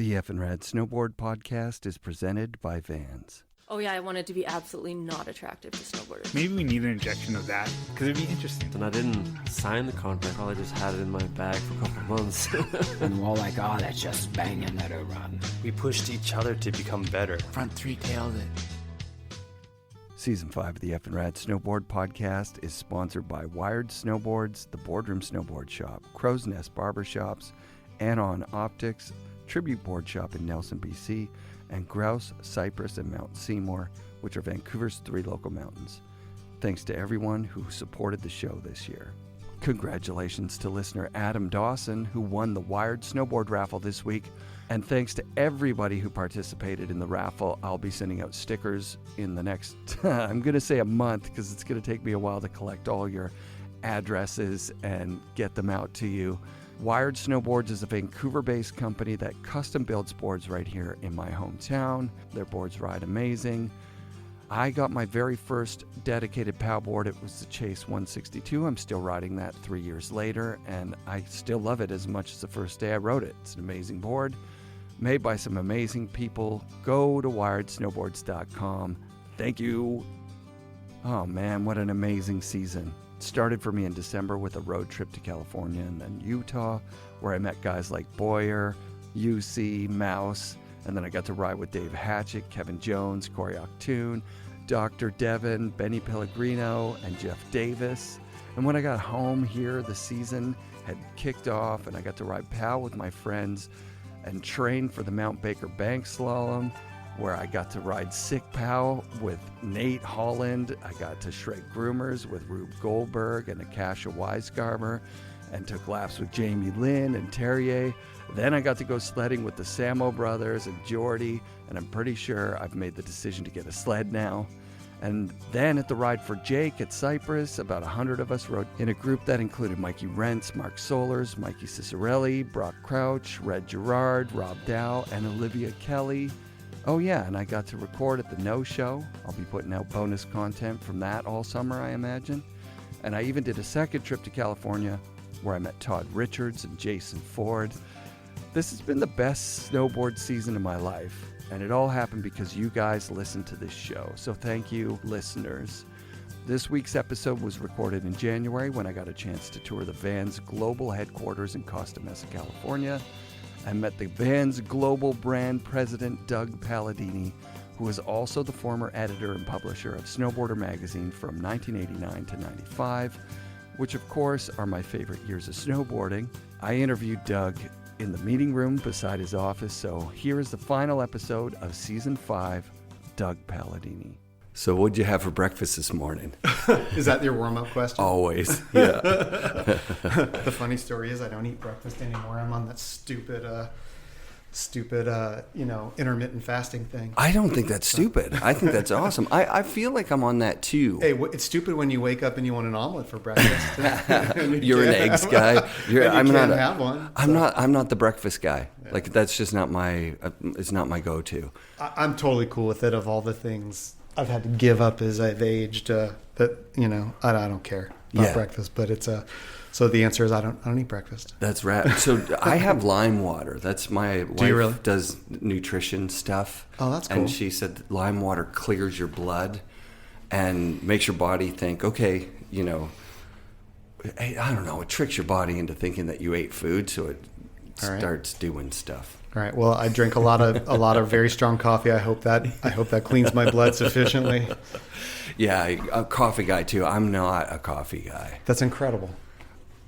The FNRad Snowboard podcast is presented by Vans. Oh yeah, I wanted to be absolutely not attractive to snowboarders. Maybe we need an injection of that, because it'd be interesting. And I didn't sign the contract, probably just had it in my bag for a couple of months. And we're all like, oh, that's just banging, let her run. We pushed each other to become better. Front three-tailed it. Season 5 of the FNRad Snowboard podcast is sponsored by Wired Snowboards, the Boardroom Snowboard Shop, Crow's Nest Barbershops, Anon Optics, Tribute Board Shop in Nelson, BC, and Grouse, Cypress, and Mount Seymour, which are Vancouver's 3 local mountains. Thanks to everyone who supported the show this year. Congratulations to listener Adam Dawson, who won the Wired Snowboard raffle this week. And thanks to everybody who participated in the raffle. I'll be sending out stickers in the next, I'm going to say a month, because it's going to take me a while to collect all your addresses and get them out to you. Wired Snowboards is a Vancouver-based company that custom builds boards right here in my hometown. Their boards ride amazing. I got my very first dedicated POW board. It was the Chase 162. I'm still riding that 3 years later, and I still love it as much as the first day I rode it. It's an amazing board, made by some amazing people. Go to wiredsnowboards.com. Thank you. Oh man, what an amazing season. It started for me in December with a road trip to California and then Utah, where I met guys like Boyer, UC, Mouse, and then I got to ride with Dave Hatchett, Kevin Jones, Corey Octoon, Dr. Devin, Benny Pellegrino, and Jeff Davis. And when I got home here, the season had kicked off and I got to ride POW with my friends and train for the Mount Baker Bank Slalom, where I got to ride Sick POW with Nate Holland. I got to shred groomers with Rube Goldberg and Akasha Weisgarber, and took laps with Jamie Lynn and Terrier. Then I got to go sledding with the Samo brothers and Jordy, and I'm pretty sure I've made the decision to get a sled now. And then at the Ride for Jake at Cypress, about 100 of us rode in a group that included Mikey Rentz, Mark Solers, Mikey Cicerelli, Brock Crouch, Red Gerard, Rob Dow, and Olivia Kelly. Oh yeah, and I got to record at the No Show. I'll be putting out bonus content from that all summer, I imagine. And I even did a second trip to California where I met Todd Richards and Jason Ford. This has been the best snowboard season of my life, and it all happened because you guys listened to this show. So thank you, listeners. This week's episode was recorded in January when I got a chance to tour the Vans global headquarters in Costa Mesa, California. I met the Vans global brand president, Doug Palladini, who is also the former editor and publisher of Snowboarder magazine from 1989 to 95, which of course are my favorite years of snowboarding. I interviewed Doug in the meeting room beside his office, so here is the final episode of Season 5, Doug Palladini. So what'd you have for breakfast this morning? Is that your warm-up question? Always, yeah. The funny story is I don't eat breakfast anymore. I'm on that stupid, intermittent fasting thing. I don't think that's stupid. I think that's awesome. I feel like I'm on that too. Hey, it's stupid when you wake up and you want an omelet for breakfast. You're an eggs guy. I'm not have one. I'm not the breakfast guy. Yeah. Like that's just not my. It's not my go-to. I'm totally cool with it. Of all the things I've had to give up as I've aged, I don't care about breakfast. But it's so the answer is I don't eat breakfast. That's right. So I have lime water. That's my wife. Do you really? Does nutrition stuff. Oh, that's cool. And she said that lime water clears your blood and makes your body think, okay, I don't know, it tricks your body into thinking that you ate food, so it starts doing stuff. All right. Well, I drink a lot of very strong coffee. I hope that cleans my blood sufficiently. Yeah, a coffee guy too. I'm not a coffee guy. That's incredible.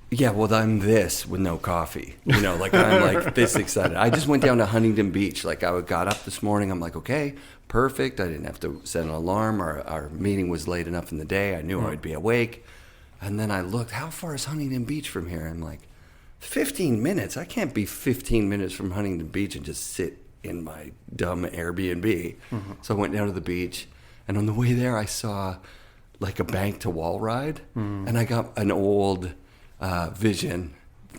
Yeah, well, I'm this with no coffee. I'm like this excited. I just went down to Huntington Beach. Like I got up this morning. I'm like, okay, perfect. I didn't have to set an alarm. Our meeting was late enough in the day. I knew I would be awake. And then I looked, how far is Huntington Beach from here? I'm like, 15 minutes. I can't be 15 minutes from Huntington Beach and just sit in my dumb Airbnb. Mm-hmm. So I went down to the beach, and on the way there, I saw like a bank to wall ride, and I got an old Vision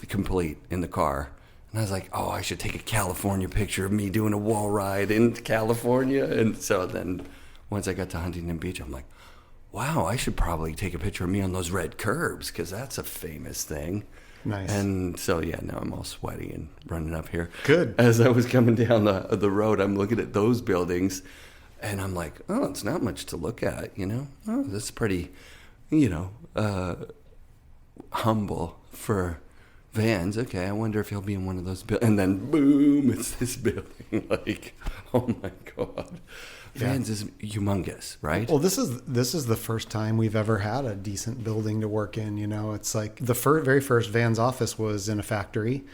complete in the car. And I was like, oh, I should take a California picture of me doing a wall ride in California. And so then once I got to Huntington Beach, I'm like, wow, I should probably take a picture of me on those red curbs because that's a famous thing. Nice. And so, yeah, now I'm all sweaty and running up here. Good. As I was coming down the road, I'm looking at those buildings, and I'm like, oh, it's not much to look at, you know? Oh, this is pretty, you know, humble for Vans. Okay, I wonder if he'll be in one of those buildings. And then, boom, it's this building. Like, oh, my God. Vans is humongous, right? Well, this is the first time we've ever had a decent building to work in. You know, it's like the very first Vans office was in a factory,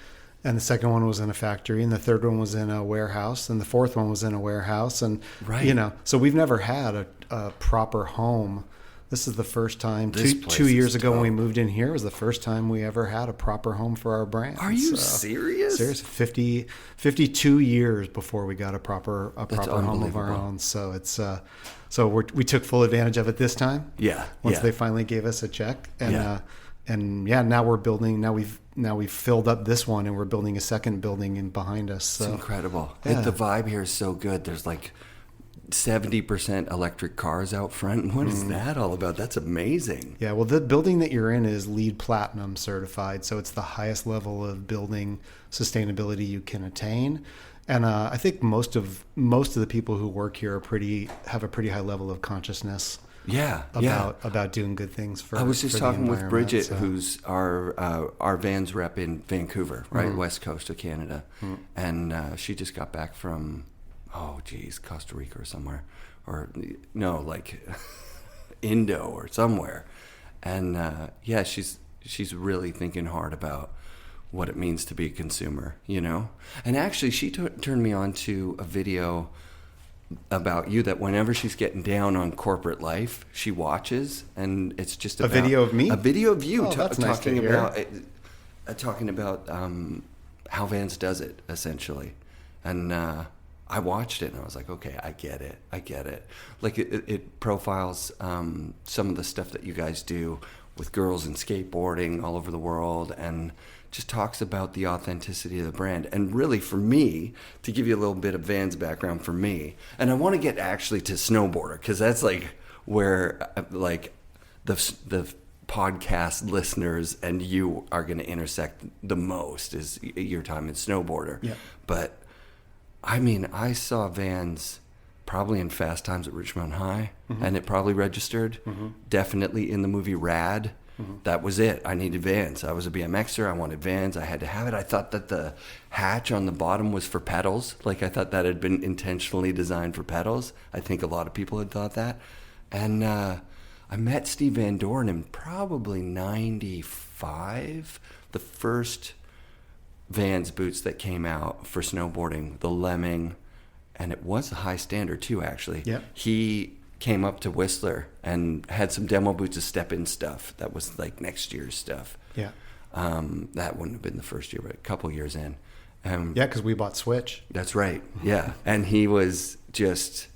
and the second one was in a factory, and the third one was in a warehouse, and the fourth one was in a warehouse, and you know, so we've never had a proper home. This is the first time. Two years ago when we moved in here was the first time we ever had a proper home for our brand. Are you serious? Seriously, 52 years before we got a proper home of our own. So it's we took full advantage of it this time. Yeah. Once they finally gave us a check, and now we're building. Now we've filled up this one, and we're building a second building in behind us. So. It's incredible. Yeah. The vibe here is so good. There's like 70% electric cars out front. What is that all about? That's amazing. Yeah, well, the building that you're in is LEED Platinum certified, so it's the highest level of building sustainability you can attain. And I think most of the people who work here have a pretty high level of consciousness. About doing good things for. I was just talking with Bridget, so. who's our Vans rep in Vancouver, right, west coast of Canada, and she just got back from. Costa Rica or somewhere, or no, like Indo or somewhere, and she's really thinking hard about what it means to be a consumer, you know. And actually, she turned me on to a video about you that whenever she's getting down on corporate life, she watches, and it's just about, a video of me, a video of you that's nice to hear. talking about how Vans does it essentially, and. I watched it and I was like, okay, I get it. Like it profiles some of the stuff that you guys do with girls and skateboarding all over the world, and just talks about the authenticity of the brand. And really, for me, to give you a little bit of Vans background for me, and I want to get actually to Snowboarder, because that's like where like the podcast listeners and you are going to intersect the most, is your time in Snowboarder. Yeah. But I mean, I saw Vans probably in Fast Times at Richmond High, and it probably registered. Definitely in the movie Rad. That was it. I needed Vans. I was a BMXer. I wanted Vans. I had to have it. I thought that the hatch on the bottom was for pedals. Like, I thought that had been intentionally designed for pedals. I think a lot of people had thought that. And I met Steve Van Doren in probably 95, the first Vans boots that came out for snowboarding, the Lemming, and it was a high standard too, actually. Yeah. He came up to Whistler and had some demo boots of step-in stuff. That was like next year's stuff. Yeah. That wouldn't have been the first year, but a couple years in. Yeah, because we bought Switch. That's right. Yeah. And he was just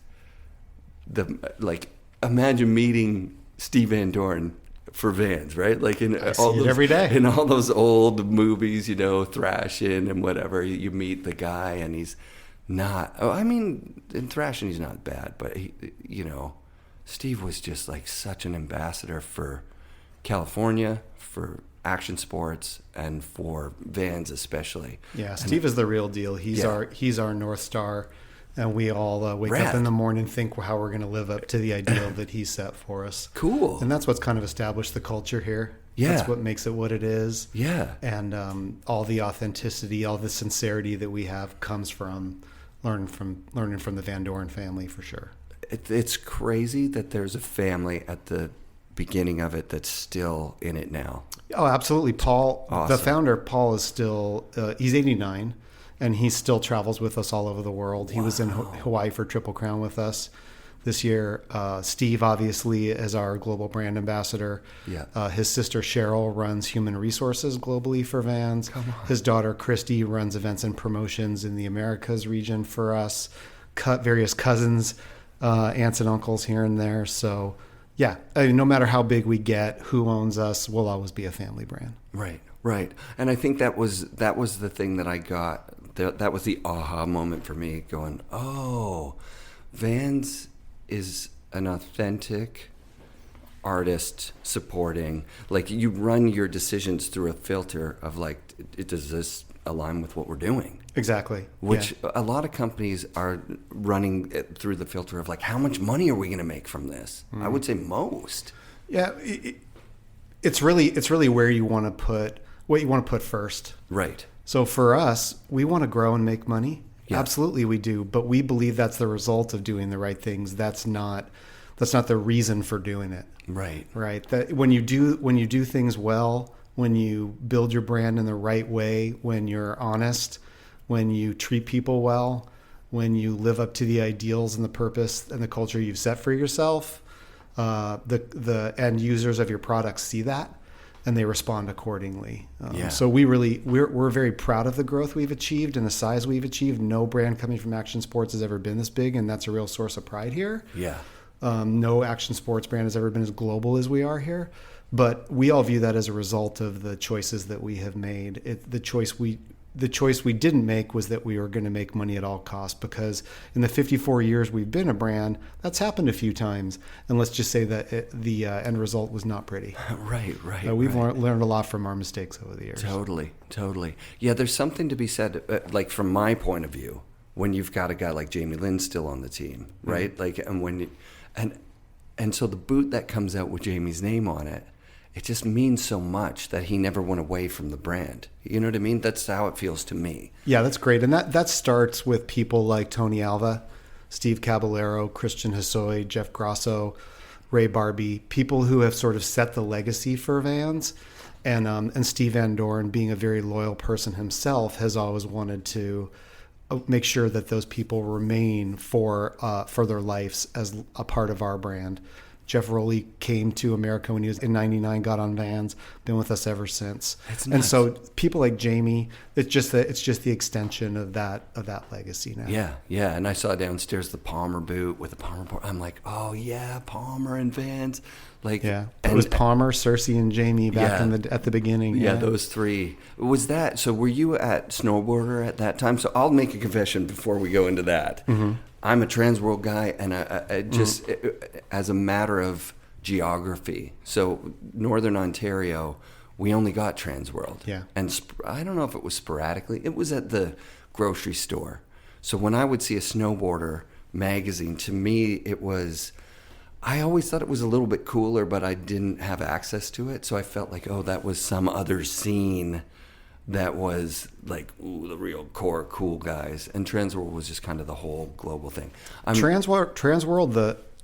imagine meeting Steve Van Doren for Vans, right? Like every day. In all those old movies, you know, Thrashing and whatever, you meet the guy and he's not, in Thrashing he's not bad, but he, you know, Steve was just like such an ambassador for California, for action sports, and for Vans especially. Yeah, Steve is the real deal. He's our North Star. And we all wake up in the morning and think how we're going to live up to the ideal that he set for us. Cool. And that's what's kind of established the culture here. Yeah. That's what makes it what it is. Yeah. And all the authenticity, all the sincerity that we have comes from learning from the Van Doren family, for sure. It's crazy that there's a family at the beginning of it that's still in it now. Oh, absolutely. Paul, awesome. The founder, Paul, is still, he's 89. And he still travels with us all over the world. He was in Hawaii for Triple Crown with us this year. Steve, obviously, is our global brand ambassador. Yeah. His sister, Cheryl, runs human resources globally for Vans. His daughter, Christy, runs events and promotions in the Americas region for us. Various cousins, aunts and uncles here and there. So, yeah, no matter how big we get, who owns us, we'll always be a family brand. Right. And I think that was the thing that I got. That was the aha moment for me, going, oh, Vans is an authentic artist supporting, like you run your decisions through a filter of like, does this align with what we're doing? Exactly. Which a lot of companies are running it through the filter of like, how much money are we going to make from this? I would say most. Yeah. It's really where you want to put what you want to put first. Right. So for us, we want to grow and make money. Yeah. Absolutely we do, but we believe that's the result of doing the right things. That's not the reason for doing it. Right. Right. That when you do things well, when you build your brand in the right way, when you're honest, when you treat people well, when you live up to the ideals and the purpose and the culture you've set for yourself, the end users of your products see that and they respond accordingly. So we're very proud of the growth we've achieved and the size we've achieved. No brand coming from action sports has ever been this big, and that's a real source of pride here. Yeah. No action sports brand has ever been as global as we are here, but we all view that as a result of the choices that we have made. The choice we didn't make was that we were going to make money at all costs, because in the 54 years we've been a brand, that's happened a few times. And let's just say that the end result was not pretty. Right. We've learned a lot from our mistakes over the years. Totally. Yeah, there's something to be said, like from my point of view, when you've got a guy like Jamie Lynn still on the team, right? Mm-hmm. Like, and when and so the boot that comes out with Jamie's name on it, it just means so much that he never went away from the brand. You know what I mean? That's how it feels to me. Yeah, that's great. And that starts with people like Tony Alva, Steve Caballero, Christian Hosoi, Jeff Grosso, Ray Barbie, people who have sort of set the legacy for Vans. And Steve Van Doren, being a very loyal person himself, has always wanted to make sure that those people remain for their lives as a part of our brand. Jeff Rowley came to America when he was in '99, got on Vans, been with us ever since. And so people like Jamie, it's just the extension of that legacy now. Yeah. And I saw downstairs the Palmer boot with the Palmer board. I'm like, oh yeah, Palmer and Vans. Like, yeah, it was Palmer, Cersei, and Jamie back at the beginning. Yeah, those three. Was that so? Were you at Snowboarder at that time? So I'll make a confession before we go into that. Mm-hmm. I'm a Transworld guy, and I just as a matter of geography. So Northern Ontario, we only got Transworld. Yeah, and I don't know if it was sporadically. It was at the grocery store. So when I would see a Snowboarder magazine, to me it was. I always thought it was a little bit cooler, but I didn't have access to it. So I felt like, oh, that was some other scene that was like, ooh, the real core cool guys. And Transworld was just kind of the whole global thing.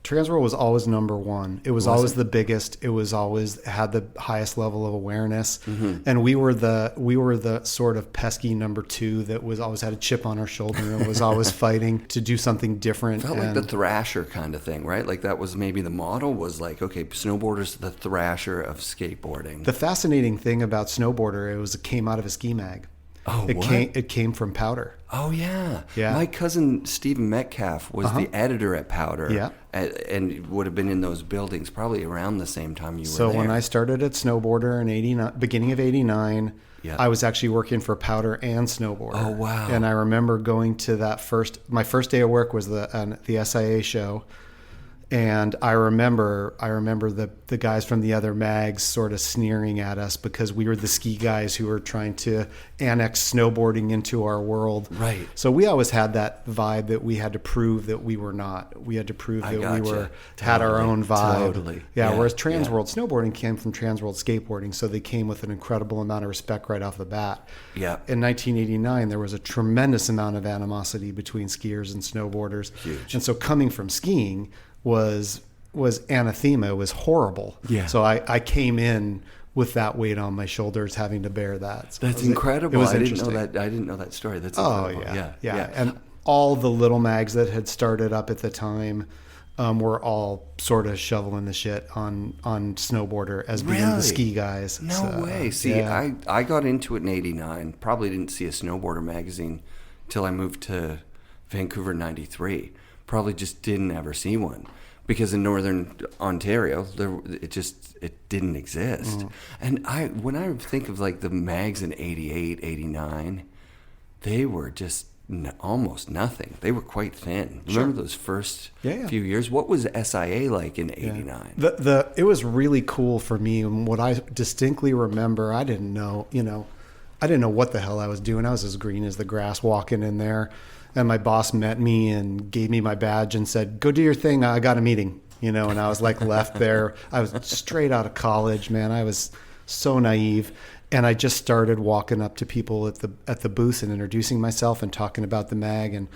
Transworld was always number one. It was always the biggest. It was always had the highest level of awareness. Mm-hmm. And we were the sort of pesky number two that was always had a chip on our shoulder and was always fighting to do something different. Felt like the Thrasher kind of thing, right? Like that was maybe the model was like, okay, Snowboarder's the Thrasher of skateboarding. The fascinating thing about Snowboarder, it came out of a ski mag. Oh, it came from Powder. Oh, yeah. Yeah. My cousin Stephen Metcalf was the editor at Powder. Yeah. And would have been in those buildings probably around the same time you were there. So when I started at Snowboarder in '89, beginning of '89, I was actually working for Powder and Snowboarder. Oh, wow. And I remember going to my first day of work was the SIA show. And I remember the guys from the other mags sort of sneering at us because we were the ski guys who were trying to annex snowboarding into our world. Right. So we always had that vibe that we had to prove that we were not. We had to prove that we had our own vibe. Totally. Yeah. Whereas Transworld Snowboarding came from Transworld Skateboarding, so they came with an incredible amount of respect right off the bat. Yeah. In 1989, there was a tremendous amount of animosity between skiers and snowboarders. Huge. And so coming from skiing was anathema, was horrible. Yeah. So I came in with that weight on my shoulders, having to bear that. So that's incredible. It was I interesting. didn't know that story. That's incredible. Yeah. And all the little mags that had started up at the time were all sort of shoveling the shit on Snowboarder as being the ski guys. No way. See, I got into it in '89. Probably didn't see a Snowboarder magazine till I moved to Vancouver in '93. Probably just didn't ever see one because in Northern Ontario it didn't exist. And when I think of like the mags in '88, '89, they were just almost nothing. They were quite thin. Remember those first few years? What was SIA like in '89? It was really cool for me. And what I distinctly remember, I didn't know what the hell I was doing. I was as green as the grass walking in there. And my boss met me and gave me my badge and said, "Go do your thing. I got a meeting." And I was like left there. I was straight out of college, man. I was so naive. And I just started walking up to people at the booth and introducing myself and talking about the mag. And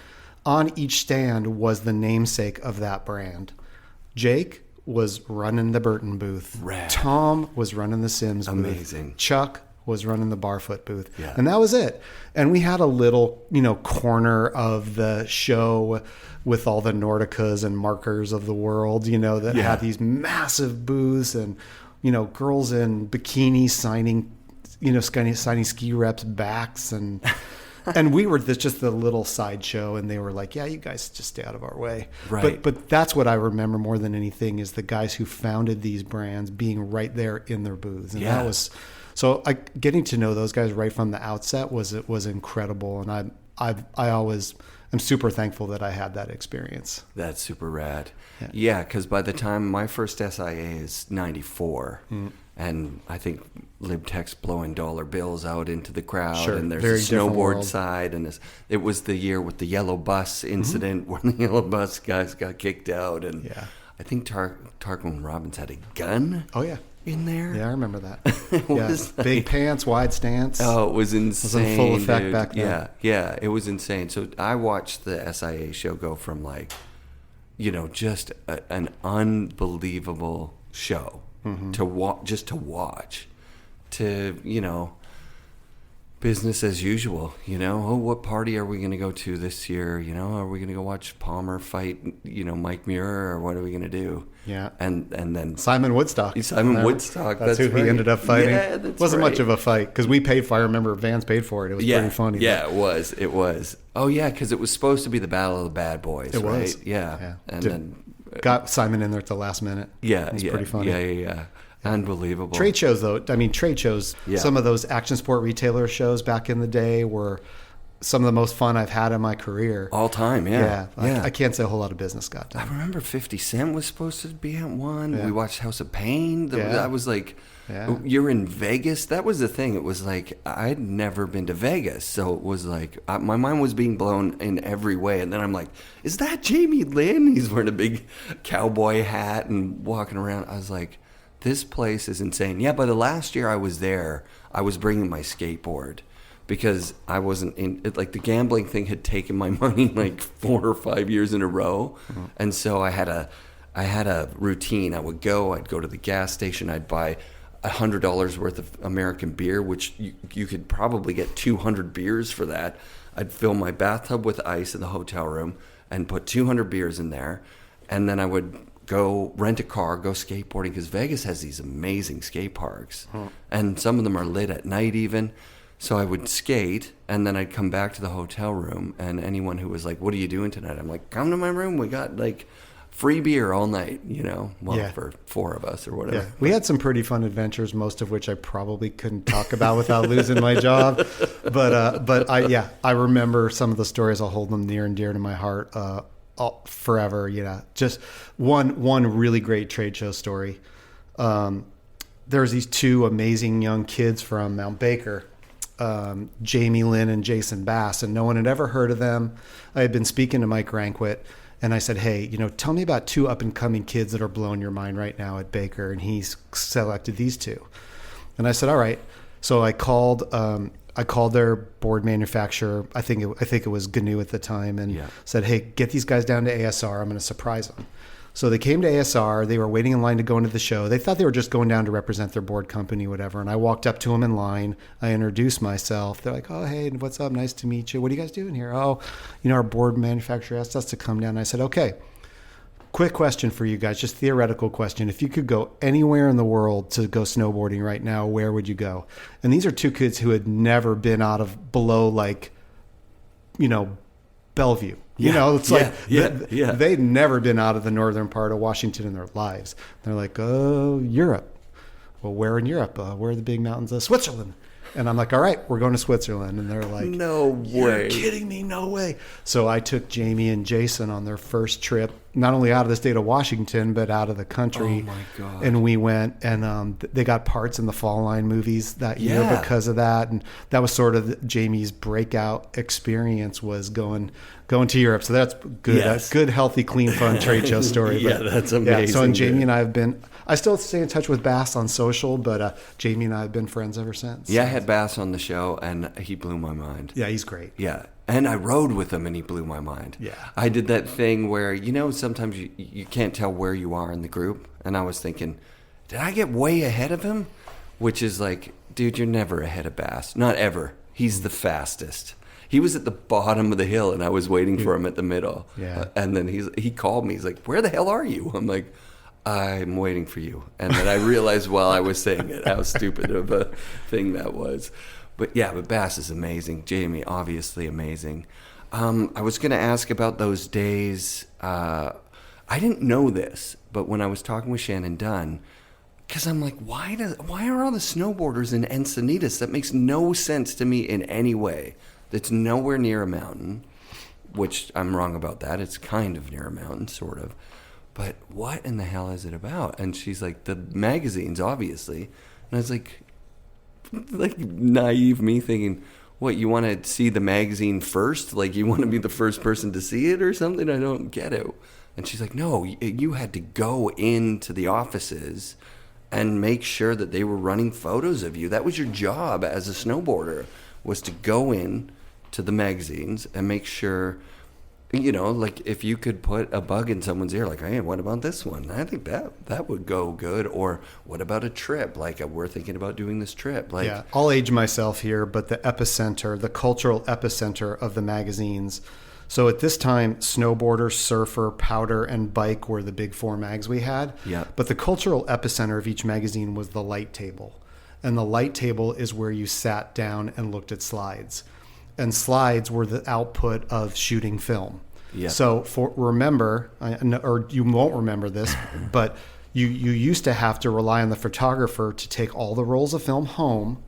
on each stand was the namesake of that brand. Jake was running the Burton booth. Rad. Tom was running the Sims booth. Amazing. Chuck was running the Barfoot booth. Yeah. And that was it. And we had a little, corner of the show with all the Nordicas and markers of the world, that had these massive booths and, girls in bikinis signing ski reps' backs. And we were just the little sideshow. And they were like, "Yeah, you guys just stay out of our way." Right. But that's what I remember more than anything is the guys who founded these brands being right there in their booths. And that was... So getting to know those guys right from the outset was incredible, and I always am super thankful that I had that experience. That's super rad. Yeah, because by the time my first SIA is '94, and I think LibTech's blowing dollar bills out into the crowd, and there's a snowboard side, and it was the year with the yellow bus incident where the yellow bus guys got kicked out, and I think Tarquin Robbins had a gun. Oh yeah. In there? Yeah, I remember that. Big pants, wide stance. Oh, it was insane. It was in full effect back then. Yeah, it was insane. So I watched the SIA show go from just an unbelievable show to watch to business as usual. What party are we going to go to this year? Are we going to go watch Palmer fight Mike Muir, or what are we going to do? Yeah, and then Simon Woodstock. That's who he ended up fighting. Yeah, it wasn't much of a fight because we paid for it. I remember Vans paid for it. It was pretty funny. Yeah, it was. Oh yeah, because it was supposed to be the Battle of the Bad Boys. It was. Yeah. And then got Simon in there at the last minute. Yeah, it was pretty funny. Yeah. Unbelievable. Trade shows, though. I mean, some of those action sport retailer shows back in the day were some of the most fun I've had in my career. All time, yeah. I can't say a whole lot of business got done. I remember 50 Cent was supposed to be at one. Yeah. We watched House of Pain. I was like, you're in Vegas? That was the thing. It was like, I'd never been to Vegas. So it was like, my mind was being blown in every way. And then I'm like, is that Jamie Lynn? He's wearing a big cowboy hat and walking around. I was like, this place is insane. Yeah, but the last year I was there, I was bringing my skateboard because I wasn't in it. Like the gambling thing had taken my money like 4 or 5 years in a row. Mm-hmm. And so I had a routine. I'd go to the gas station. I'd buy $100 worth of American beer, which you could probably get 200 beers for that. I'd fill my bathtub with ice in the hotel room and put 200 beers in there. And then I would go rent a car, go skateboarding, because Vegas has these amazing skate parks. And some of them are lit at night even. So I would skate, and then I'd come back to the hotel room, and anyone who was like, "What are you doing tonight?" I'm like, "Come to my room. We got like free beer all night," for 4 of us or whatever. Yeah. We had some pretty fun adventures, most of which I probably couldn't talk about without losing my job. But I remember some of the stories. I'll hold them near and dear to my heart forever. Just one really great trade show story. There's these 2 amazing young kids from Mount Baker, Jamie Lynn and Jason Bass, and no one had ever heard of them. I had been speaking to Mike Rankwit, and I said, "Hey, tell me about 2 up-and-coming kids that are blowing your mind right now at Baker," and he's selected these 2. And I said, "All right." So I called their board manufacturer. I think it was GNU at the time, and said, "Hey, get these guys down to ASR. I'm going to surprise them." So they came to ASR. They were waiting in line to go into the show. They thought they were just going down to represent their board company, whatever. And I walked up to them in line. I introduced myself. They're like, "Oh, hey, what's up? Nice to meet you. What are you guys doing here?" "Oh, our board manufacturer asked us to come down." I said, "Okay, quick question for you guys, just theoretical question. If you could go anywhere in the world to go snowboarding right now, where would you go?" And these are 2 kids who had never been out of below Bellevue. They'd never been out of the northern part of Washington in their lives. They're like, "Oh, Europe." "Well, where in Europe?" "Where are the big mountains of Switzerland?" And I'm like, all right, we're going to Switzerland. And they're like, No way. You're kidding me? No way. So I took Jamie and Jason on their first trip, not only out of the state of Washington, but out of the country. Oh my God. And we went, and they got parts in the Fall Line movies that year because of that. And that was sort of Jamie's breakout experience, was going to Europe. So that's good. Yes. Good, healthy, clean, fun trade show story. Yeah, that's amazing. Yeah, so and Jamie and I have been, I still stay in touch with Bass on social, but Jamie and I have been friends ever since. Yeah, I had Bass on the show, and he blew my mind. Yeah, he's great. Yeah. And I rode with him, and he blew my mind. Yeah. I did that thing where, sometimes you can't tell where you are in the group. And I was thinking, did I get way ahead of him? Which is like, dude, you're never ahead of Bass. Not ever. He's the fastest. He was at the bottom of the hill, and I was waiting for him at the middle. Yeah. And then he called me. He's like, where the hell are you? I'm like, I'm waiting for you. And then I realized while I was saying it how stupid of a thing that was. But Bass is amazing. Jamie, obviously amazing. I was going to ask about those days. I didn't know this, but when I was talking with Shannon Dunn, because I'm like, why are all the snowboarders in Encinitas? That makes no sense to me in any way. That's nowhere near a mountain, which I'm wrong about that. It's kind of near a mountain, sort of. But what in the hell is it about? And she's like, the magazines, obviously. And I was like naive me thinking, what, you want to see the magazine first? Like, you want to be the first person to see it or something? I don't get it. And she's like, no, you had to go into the offices and make sure that they were running photos of you. That was your job as a snowboarder, was to go in to the magazines and make sure, like if you could put a bug in someone's ear, like, hey, what about this one? I think that would go good. Or what about a trip? Like, we're thinking about doing this trip. Like, yeah, I'll age myself here, but the cultural epicenter of the magazines. So at this time, Snowboarder, Surfer, Powder, and Bike were the big four mags we had. Yeah. But the cultural epicenter of each magazine was the light table. And the light table is where you sat down and looked at slides. And slides were the output of shooting film. Yeah. So remember, or you won't remember this, but you used to have to rely on the photographer to take all the rolls of film home,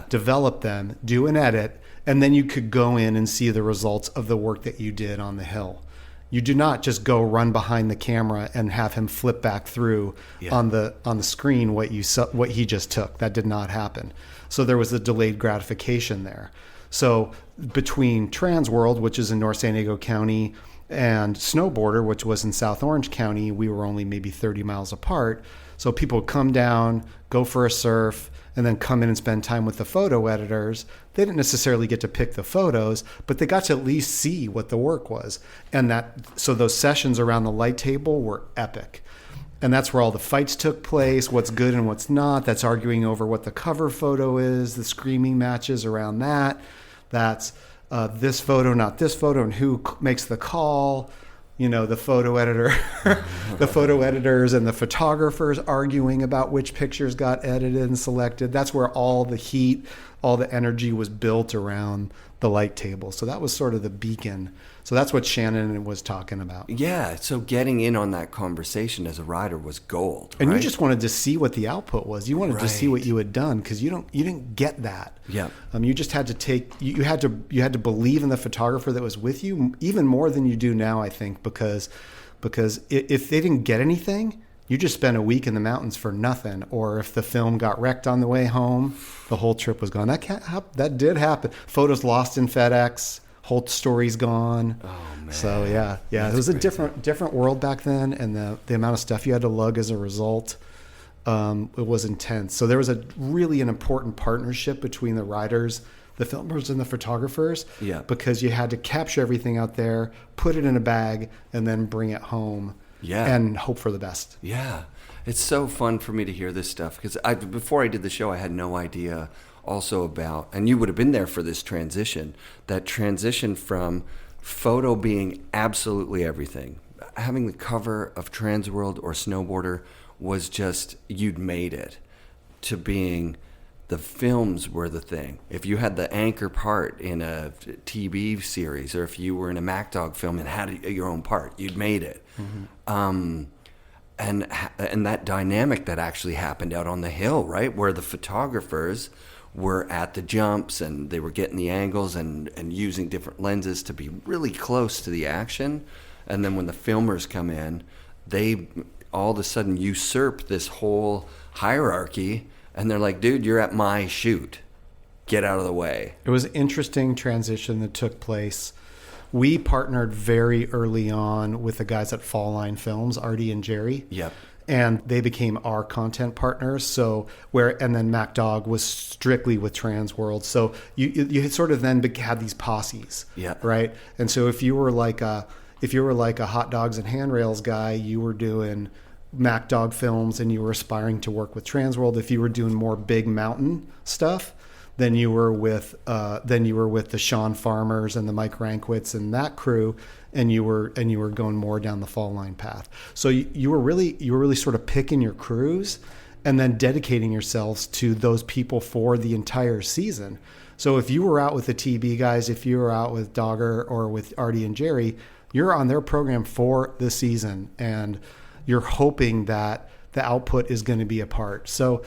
develop them, do an edit, and then you could go in and see the results of the work that you did on the hill. You do not just go run behind the camera and have him flip back through on the screen what he just took. That did not happen. So there was a delayed gratification there. So between Transworld, which is in North San Diego County, and Snowboarder, which was in South Orange County, we were only maybe 30 miles apart. So people would come down, go for a surf, and then come in and spend time with the photo editors. They didn't necessarily get to pick the photos, but they got to at least see what the work was. And so those sessions around the light table were epic. And that's where all the fights took place, what's good and what's not. That's arguing over what the cover photo is, the screaming matches around that. That's this photo, not this photo, and who makes the call. The photo editor, the photo editors and the photographers arguing about which pictures got edited and selected. That's where all the heat, all the energy was built around the light table. So that was sort of the beacon. So that's what Shannon was talking about. Yeah, so getting in on that conversation as a rider was gold. And right? you just wanted to see what the output was. You wanted to see what you had done, because you didn't get that. Yeah. You just had to you had to believe in the photographer that was with you, even more than you do now, I think, because if they didn't get anything, you just spent a week in the mountains for nothing. Or if the film got wrecked on the way home, the whole trip was gone. That did happen. Photos lost in FedEx. Whole story's gone. Oh man! So yeah, it was crazy. A different world back then, and the amount of stuff you had to lug as a result, it was intense. So there was an important partnership between the riders, the filmers, and the photographers. Yeah. Because you had to capture everything out there, put it in a bag, and then bring it home. Yeah. And hope for the best. Yeah, it's so fun for me to hear this stuff, because before I did the show, I had no idea. Also about, and you would have been there for this transition, that transition from photo being absolutely everything. Having the cover of Transworld or Snowboarder was just, you'd made it, to being the films were the thing. If you had the anchor part in a TV series, or if you were in a MacDog film and had your own part, you'd made it. Mm-hmm. And that dynamic that actually happened out on the hill, right, where the photographers were at the jumps and they were getting the angles and using different lenses to be really close to the action. And then when the filmers come in, they all of a sudden usurp this whole hierarchy, and they're like, dude, you're at my shoot. Get out of the way. It was an interesting transition that took place. We partnered very early on with the guys at Fall Line Films, Artie and Jerry. Yep. And they became our content partners. And then Mac Dog was strictly with Trans World. So you sort of then had these posses, right? And so if you were like a hot dogs and handrails guy, you were doing Mac Dog Films and you were aspiring to work with Trans World. If you were doing more big mountain stuff, then you were with the Sean Farmers and the Mike Rankwitz and that crew, and you were going more down the Fall Line path. So you were really sort of picking your crews and then dedicating yourselves to those people for the entire season. So if you were out with the TB guys, if you were out with Dogger or with Artie and Jerry, you're on their program for the season, and you're hoping that the output is going to be a part. So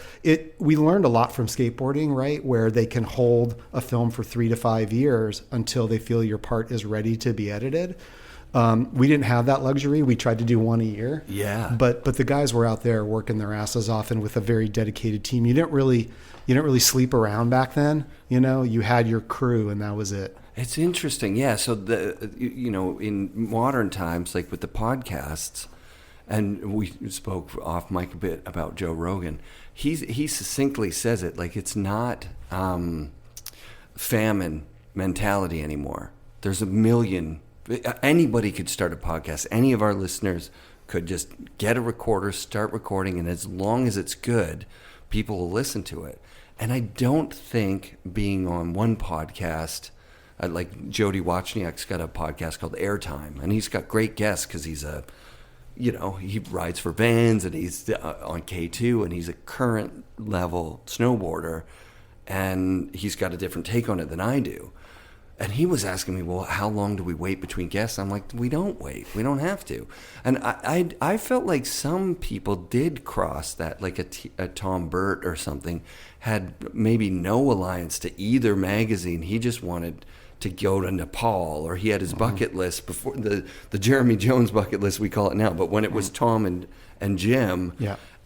we learned a lot from skateboarding, right? Where they can hold a film for 3 to 5 years until they feel your part is ready to be edited. We didn't have that luxury. We tried to do one a year. Yeah. But the guys were out there working their asses off and with a very dedicated team. You didn't really sleep around back then. You had your crew and that was it. It's interesting. Yeah. So in modern times, like with the podcasts, and we spoke off mic a bit about Joe Rogan. He succinctly says it, like it's not famine mentality anymore. There's a million. Anybody could start a podcast. Any of our listeners could just get a recorder, start recording, and as long as it's good, people will listen to it. And I don't think being on one podcast, like Jody Wozniak's got a podcast called Airtime, and he's got great guests because he's he rides for Vans and he's on K2 and he's a current level snowboarder and he's got a different take on it than I do. And he was asking me, well, how long do we wait between guests? I'm like, we don't wait. We don't have to. And I felt like some people did cross that, like a Tom Burt or something, had maybe no alliance to either magazine. He just wanted to go to Nepal, or he had his bucket list before the Jeremy Jones bucket list, we call it now. But when it was Tom and Jim,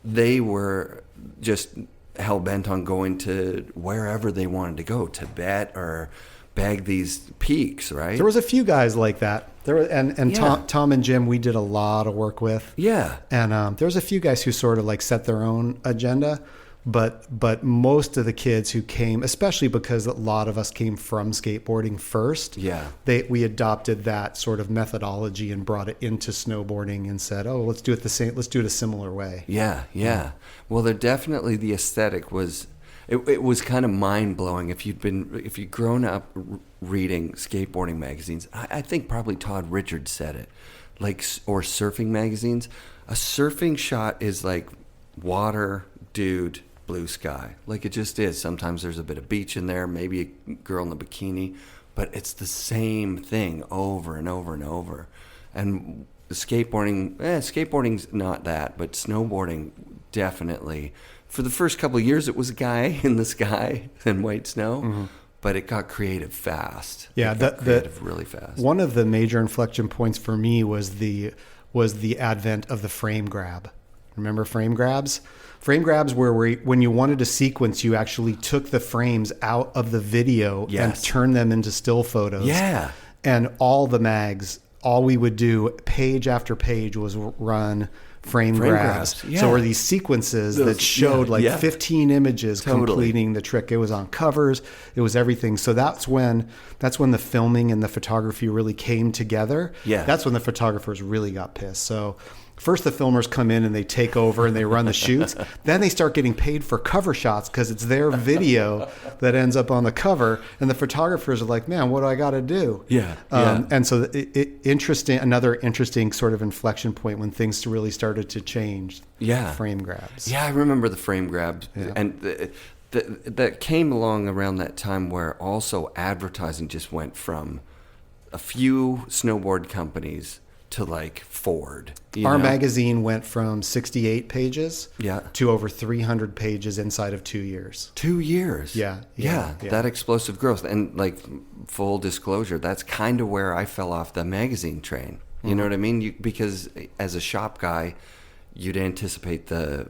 they were just hell bent on going to wherever they wanted to go, Tibet or bag these peaks, right? There was a few guys like that. Tom and Jim, we did a lot of work with. Yeah. And there was a few guys who sort of like set their own agenda. But most of the kids who came, especially because a lot of us came from skateboarding first, we adopted that sort of methodology and brought it into snowboarding and said, oh, let's do it the same. Let's do it a similar way. Yeah. Well, there definitely the aesthetic was. It was kind of mind blowing if you'd grown up reading skateboarding magazines. I think probably Todd Richards said it, or surfing magazines. A surfing shot is like water, dude, blue sky. Like it just is. Sometimes there's a bit of beach in there, maybe a girl in a bikini, but it's the same thing over and over and over. And skateboarding's not that, but snowboarding definitely. For the first couple of years, it was a guy in the sky and white snow, but it got creative fast. Yeah, really fast. One of the major inflection points for me was the advent of the frame grab. Remember frame grabs? Frame grabs were where when you wanted to sequence, you actually took the frames out of the video and turned them into still photos. Yeah. And all the mags, all we would do page after page was run frame grabs. Yeah. So were these sequences that showed 15 images completing the trick. It was on covers. It was everything. So that's when the filming and the photography really came together. Yeah. That's when the photographers really got pissed. So first the filmers come in and they take over and they run the shoots. Then they start getting paid for cover shots because it's their video that ends up on the cover. And the photographers are like, man, what do I got to do? And so another interesting sort of inflection point when things really started to change. Frame grabs. Yeah, I remember the frame grabs. Yeah. And that came along around that time where also advertising just went from a few snowboard companies to like Ford. Our magazine went from 68 pages Yeah. to over 300 pages inside of 2 years. 2 years. Yeah. That explosive growth. And like full disclosure, that's kind of where I fell off the magazine train. You know what I mean? Because as a shop guy, you'd anticipate the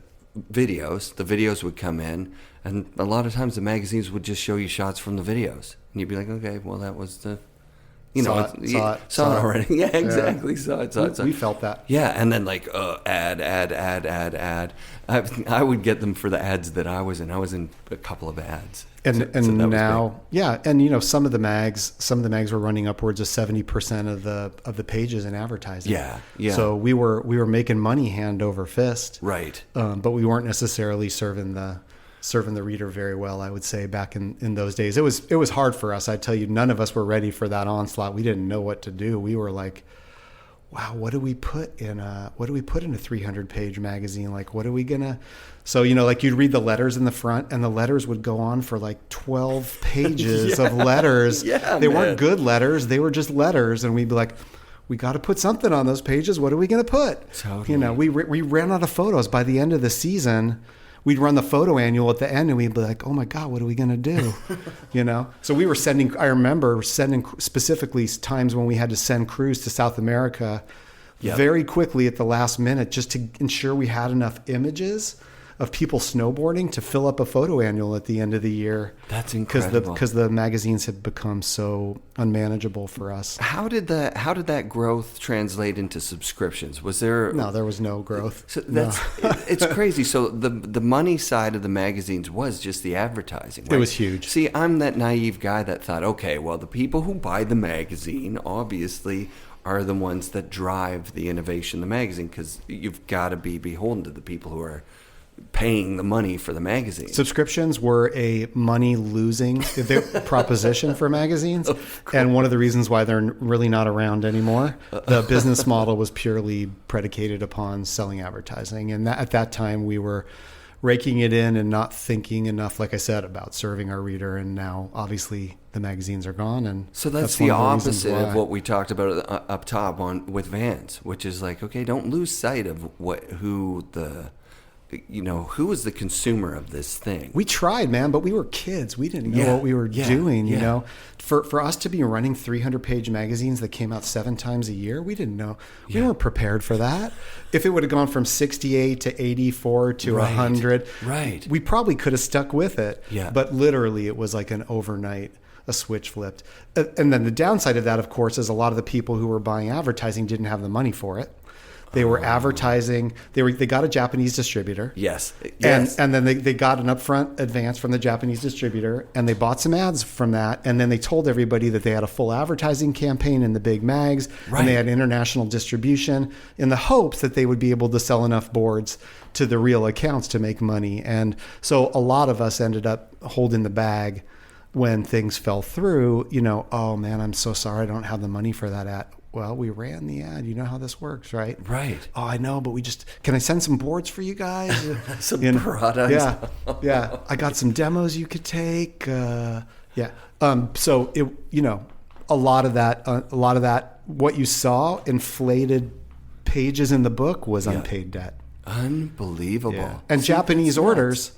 videos would come in, and a lot of times the magazines would just show you shots from the videos, and you'd be like, okay, well, that was the, saw it already. Yeah, exactly. Yeah. Saw it. We felt that. Yeah, and then like ad. I would get them for the ads that I was in. I was in a couple of ads. And So that now, was yeah, and some of the mags were running upwards of 70% of the pages in advertising. Yeah. So we were making money hand over fist, right. but we weren't necessarily serving the reader very well, I would say, back in those days. It was hard for us. I tell you, none of us were ready for that onslaught. We didn't know what to do. We were like, wow, what do we put in a 300-page magazine? Like, what are we gonna? So, like you'd read the letters in the front, and the letters would go on for like 12 pages of letters. Yeah, they weren't good letters. They were just letters. And we'd be like, we got to put something on those pages. What are we going to put? Totally. We ran out of photos by the end of the season. We'd run the photo annual at the end, and we'd be like, oh my God, what are we going to do? So we were I remember sending specifically times when we had to send crews to South America very quickly at the last minute, just to ensure we had enough images of people snowboarding to fill up a photo annual at the end of the year. That's incredible. Because the magazines had become so unmanageable for us. How did that growth translate into subscriptions? Was there? No, there was no growth. So it's crazy. So the money side of the magazines was just the advertising, right? It was huge. See, I'm that naive guy that thought, okay, well, the people who buy the magazine obviously are the ones that drive the innovation in the magazine, because you've got to be beholden to the people who are paying the money for the magazine. Subscriptions were a money-losing proposition for magazines, and one of the reasons why they're really not around anymore. The business model was purely predicated upon selling advertising, and at that time we were raking it in and not thinking enough, like I said, about serving our reader. And now, obviously, the magazines are gone, and so that's one the of the reasons opposite why. of what we talked about up top with Vans, which is like, okay, don't lose sight of who was the consumer of this thing. We tried, man, but we were kids. We didn't know what we were doing, you know. For us to be running 300-page magazines that came out 7 times a year, we didn't know. We weren't prepared for that. If it would have gone from 68 to 84 to 100, we probably could have stuck with it. Yeah. But literally, it was like an overnight, a switch flipped. And then the downside of that, of course, is a lot of the people who were buying advertising didn't have the money for it. They were advertising. They got a Japanese distributor. Yes. And then they got an upfront advance from the Japanese distributor, and they bought some ads from that. And then they told everybody that they had a full advertising campaign in the big mags, and they had international distribution in the hopes that they would be able to sell enough boards to the real accounts to make money. And so a lot of us ended up holding the bag when things fell through. Oh man, I'm so sorry, I don't have the money for that ad. Well, we ran the ad. You know how this works, right? Right. Oh, I know, but can I send some boards for you guys? Some products. Yeah. I got some demos you could take. So it, a lot of that, what you saw, inflated pages in the book was unpaid debt. Unbelievable. Yeah. And Japanese orders,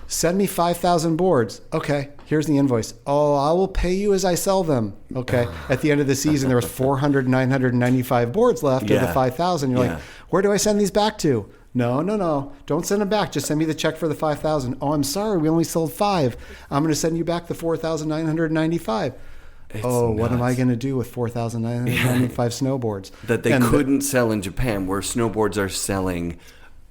send me 5,000 boards. Okay, here's the invoice. Oh, I will pay you as I sell them. Okay. At the end of the season, there was 995 boards left of the 5,000. You're like, where do I send these back to? No. Don't send them back. Just send me the check for the 5,000. Oh, I'm sorry. We only sold 5. I'm going to send you back the 4,995. What am I going to do with 4,995 snowboards that they couldn't sell in Japan, where snowboards are selling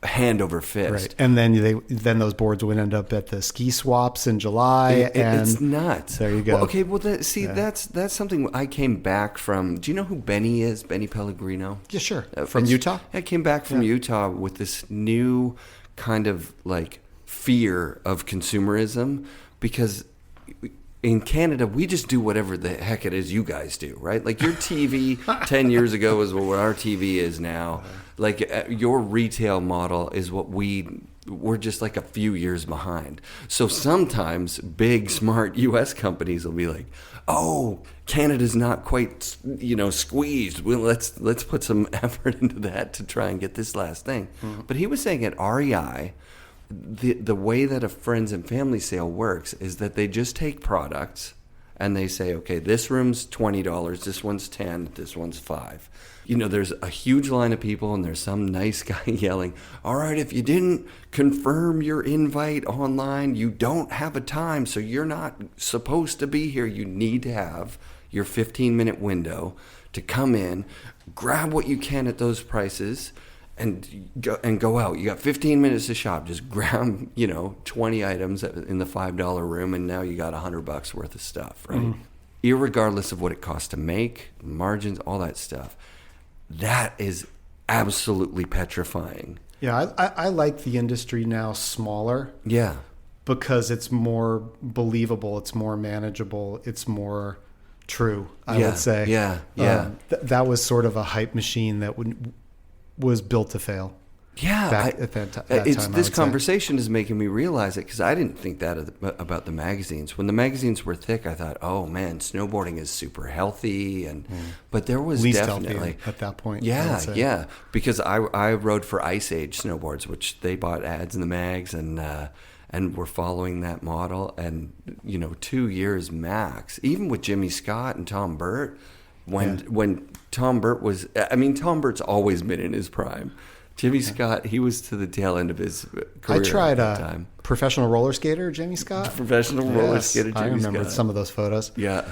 hand over fist? Right, and then those boards would end up at the ski swaps in July. It's nuts. There you go. Well, okay, that's something I came back from. Do you know who Benny is? Benny Pellegrino? Yeah, sure. From Utah. I came back from Utah with this new kind of like fear of consumerism, because in Canada, we just do whatever the heck it is you guys do, right? Like your TV 10 years ago is what our TV is now. Like your retail model is what we we're just like a few years behind. So sometimes big, smart U.S. companies will be like, "Oh, Canada's not quite, squeezed. Well, let's put some effort into that to try and get this last thing." Mm-hmm. But he was saying at REI, the way that a friends and family sale works is that they just take products and they say, okay, this room's $20, this one's $10, this one's $5. There's a huge line of people and there's some nice guy yelling, "All right, if you didn't confirm your invite online, you don't have a time, so you're not supposed to be here. You need to have your 15-minute window to come in, grab what you can at those prices, and go out. You got 15 minutes to shop. Just grab, 20 items in the $5 room, and now you got $100 worth of stuff, right?" Mm. Irregardless of what it costs to make, margins, all that stuff. That is absolutely petrifying. Yeah, I like the industry now smaller. Yeah. Because it's more believable, it's more manageable, it's more true, I would say. Yeah. That was sort of a hype machine that was built to fail. Yeah, back at that time. This conversation is making me realize it, because I didn't think that about the magazines. When the magazines were thick, I thought, "Oh man, snowboarding is super healthy," but there was least definitely healthy at that point. Yeah. Because I rode for Ice Age Snowboards, which they bought ads in the mags, and we're following that model. And 2 years max, even with Jimmy Scott and Tom Burt, when Tom Burt was, Tom Burt's always been in his prime. Jimmy Scott, he was to the tail end of his career. I tried at that time. Professional roller skater, Jimmy Scott. Professional roller skater, Jimmy Scott. I remember some of those photos. Yeah.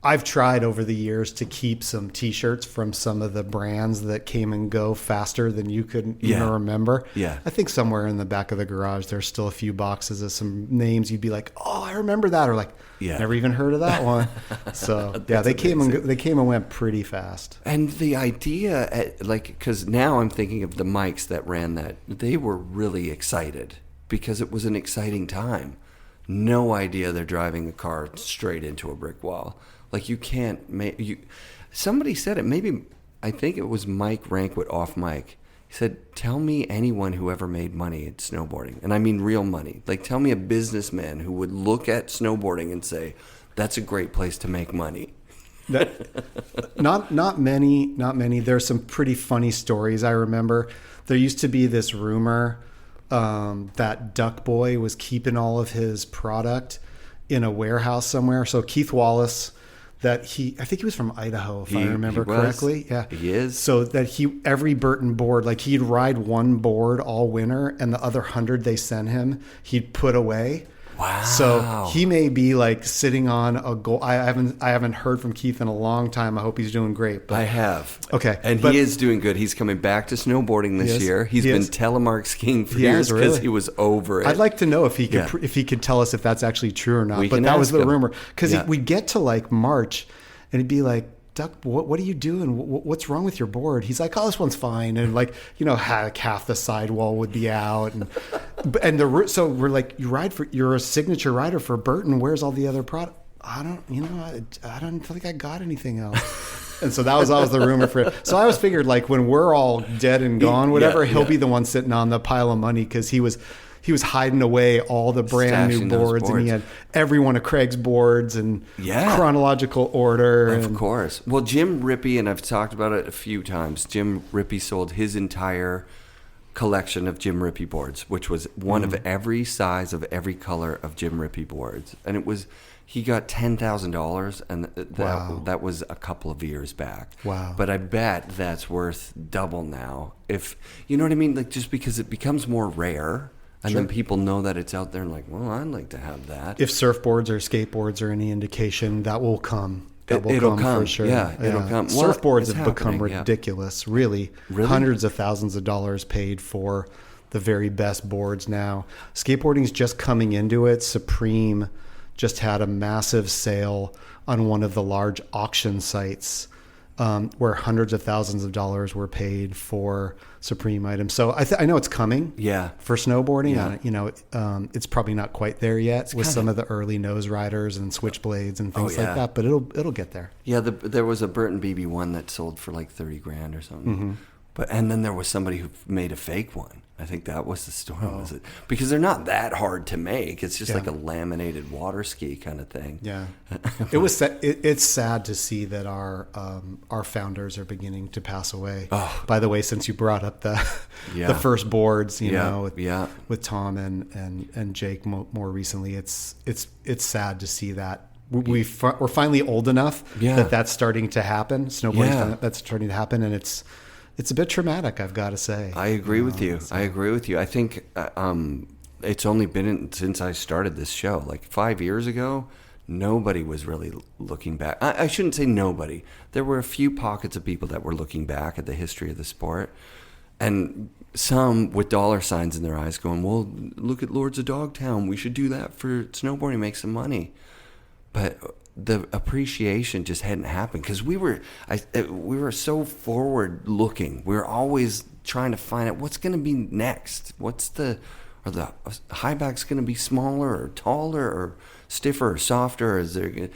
I've tried over the years to keep some T-shirts from some of the brands that came and go faster than you could even remember. Yeah. I think somewhere in the back of the garage, there's still a few boxes of some names you'd be like, "Oh, I remember that," or like, "Never even heard of that one." So they came and went pretty fast. And the idea, because now I'm thinking of the Mikes that ran that, they were really excited because it was an exciting time. No idea they're driving a car straight into a brick wall. Like, you can't somebody said it, I think it was Mike Rankwit off mic. He said, "Tell me anyone who ever made money at snowboarding." And I mean real money. Like, tell me a businessman who would look at snowboarding and say, "That's a great place to make money." Not many. There's some pretty funny stories. I remember there used to be this rumor that Duck Boy was keeping all of his product in a warehouse somewhere. So Keith Wallace, I think he was from Idaho, if I remember correctly. Yeah, he is. So that every Burton board, like, he'd ride one board all winter, and the other 100 they sent him, he'd put away. Wow. So he may be like sitting on a goal. I haven't heard from Keith in a long time. I hope he's doing great. But, I have. Okay. And he is doing good. He's coming back to snowboarding this year. He's been telemark skiing for years because he was over it. I'd like to know if he could tell us if that's actually true or not. But that was the rumor. Because we'd get to like March and he'd be like, "Duck, what are you doing? What's wrong with your board?" He's like, "Oh, this one's fine." And half the sidewall would be out. So we're like, you're a signature rider for Burton. Where's all the other product? I don't think I got anything else. And so that was always the rumor for it. So I always figured, like, when we're all dead and gone, he'll be the one sitting on the pile of money, because he was hiding away all the brand new boards, and he had every one of Craig's boards in chronological order. Of course. Well, Jim Rippey, and I've talked about it a few times, Jim Rippey sold his entire collection of Jim Rippey boards, which was one of every size of every color of Jim Rippey boards. And he got $10,000, and that was a couple of years back. Wow. But I bet that's worth double now. If, you know what I mean? Like, just because it becomes more rare. And then people know that it's out there and like, well, I'd like to have that. If surfboards or skateboards are any indication, that will come. It'll come for sure. Yeah, it'll come. Surfboards have become ridiculous. Really, hundreds of thousands of dollars paid for the very best boards now. Skateboarding's just coming into it. Supreme just had a massive sale on one of the large auction sites where hundreds of thousands of dollars were paid for Supreme items. So I know it's coming. Yeah. For snowboarding, it's probably not quite there yet with some of the early nose riders and switchblades and things like that. But it'll get there. Yeah. There was a Burton BB1 that sold for like $30,000 or something. and then there was somebody who made a fake one. I think that was the story, was it? Because they're not that hard to make. It's just like a laminated water ski kind of thing. Yeah, it's sad to see that our founders are beginning to pass away. Oh. By the way, since you brought up the first boards, with Tom and Jake more recently, it's sad to see that. We're finally old enough that that's starting to happen. Snowboarding, that's starting to happen, and it's a bit traumatic, I've got to say. I agree with you. I agree with you. I think it's only been since I started this show, like 5 years ago, nobody was really looking back. I shouldn't say nobody. There were a few pockets of people that were looking back at the history of the sport, and some with dollar signs in their eyes going, well, look at Lords of Dogtown. We should do that for snowboarding, make some money. But the appreciation just hadn't happened because we were so forward looking. We were always trying to find out what's going to be next. Are the high backs going to be smaller or taller or stiffer or softer? Or is there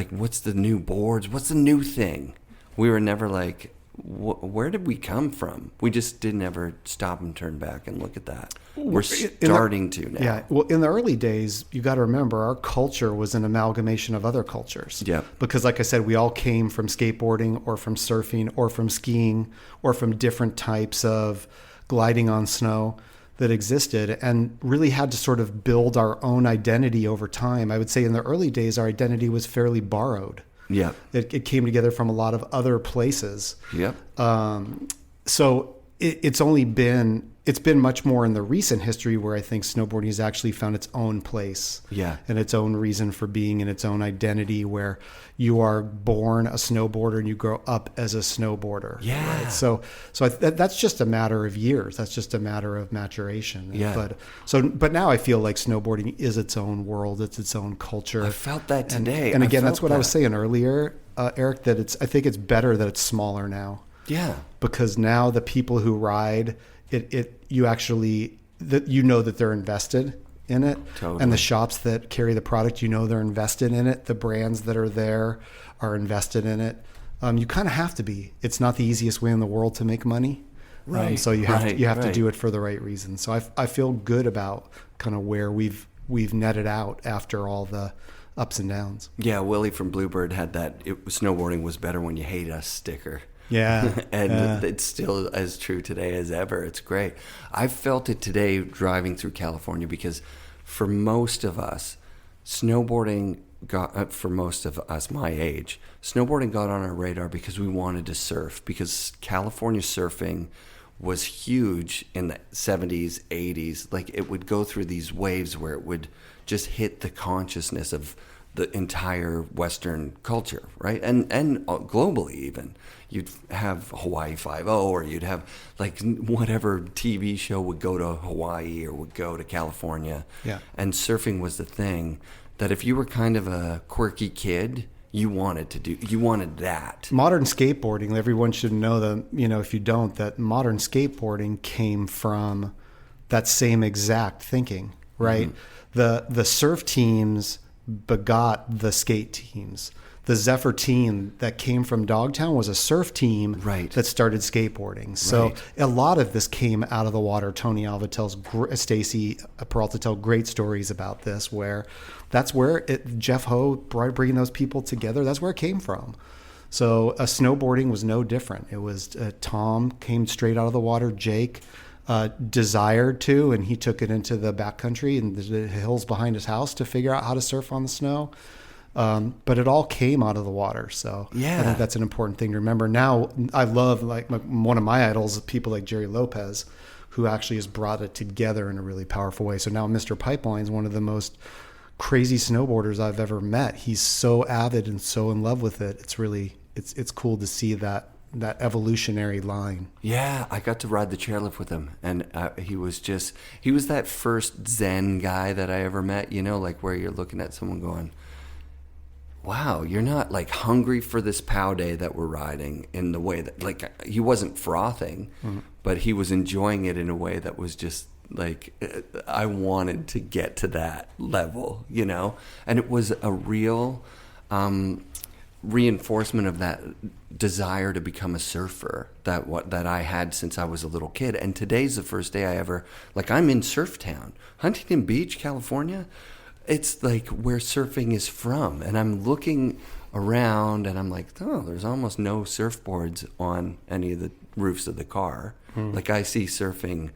what's the new boards? What's the new thing? We were never like, where did we come from? We just didn't ever stop and turn back and look at that. We're starting to now. Yeah. Well, in the early days, you got to remember our culture was an amalgamation of other cultures. Yeah. Because like I said, we all came from skateboarding or from surfing or from skiing or from different types of gliding on snow that existed and really had to sort of build our own identity over time. I would say in the early days, our identity was fairly borrowed. Yeah. It came together from a lot of other places. Yep. So it's been much more in the recent history where I think snowboarding has actually found its own place. Yeah. And its own reason for being and its own identity, where you are born a snowboarder and you grow up as a snowboarder. Yeah. Right? So that's just a matter of years. That's just a matter of maturation. Yeah. But now I feel like snowboarding is its own world. It's its own culture. I felt that today. And again, that's what I was saying earlier, Eric, that I think it's better that it's smaller now. Yeah. Because now the people who ride you actually, that that they're invested in it. Totally. And the shops that carry the product, they're invested in it. The brands that are there are invested in it. You kind of have to be. It's not the easiest way in the world to make money. Right. So you have to do it for the right reason. So I feel good about kind of where we've netted out after all the ups and downs. Yeah, Willie from Bluebird had that snowboarding was better when you hate us sticker. Yeah. And it's still as true today as ever. It's great. I felt it today driving through California because for most of us, snowboarding for most of us my age, snowboarding got on our radar because we wanted to surf, because California surfing was huge in the 70s, 80s. Like it would go through these waves where it would just hit the consciousness of the entire Western culture, right? And globally even. You'd have Hawaii 5-0, or you'd have like whatever TV show would go to Hawaii or would go to California. Yeah. And surfing was the thing that if you were kind of a quirky kid, you wanted that. Modern skateboarding, everyone should know that, if you don't, that modern skateboarding came from that same exact thinking, right? Mm-hmm. The surf teams begot the skate teams. The Zephyr team that came from Dogtown was a surf team that started skateboarding. So a lot of this came out of the water. Tony Alva Stacy Peralta tell great stories about this, where that's where Jeff Ho bringing those people together, that's where it came from. So snowboarding was no different. It was Tom came straight out of the water. Jake desired to, and he took it into the backcountry and the hills behind his house to figure out how to surf on the snow. But it all came out of the water. So I think that's an important thing to remember. Now, I love, like one of my idols, people like Jerry Lopez, who actually has brought it together in a really powerful way. So now Mr. Pipeline is one of the most crazy snowboarders I've ever met. He's so avid and so in love with it. It's really, it's cool to see that evolutionary line. Yeah, I got to ride the chairlift with him, and he was that first Zen guy that I ever met, like where you're looking at someone going, wow, you're not like hungry for this pow day that we're riding in the way that, like, he wasn't frothing, but he was enjoying it in a way that was just like, I wanted to get to that level, and it was a real, reinforcement of that desire to become a surfer that I had since I was a little kid. And today's the first day I ever, like, I'm in Surf Town, Huntington Beach, California. It's like where surfing is from. And I'm looking around and I'm like, oh, there's almost no surfboards on any of the roofs of the car. Like, I see surfing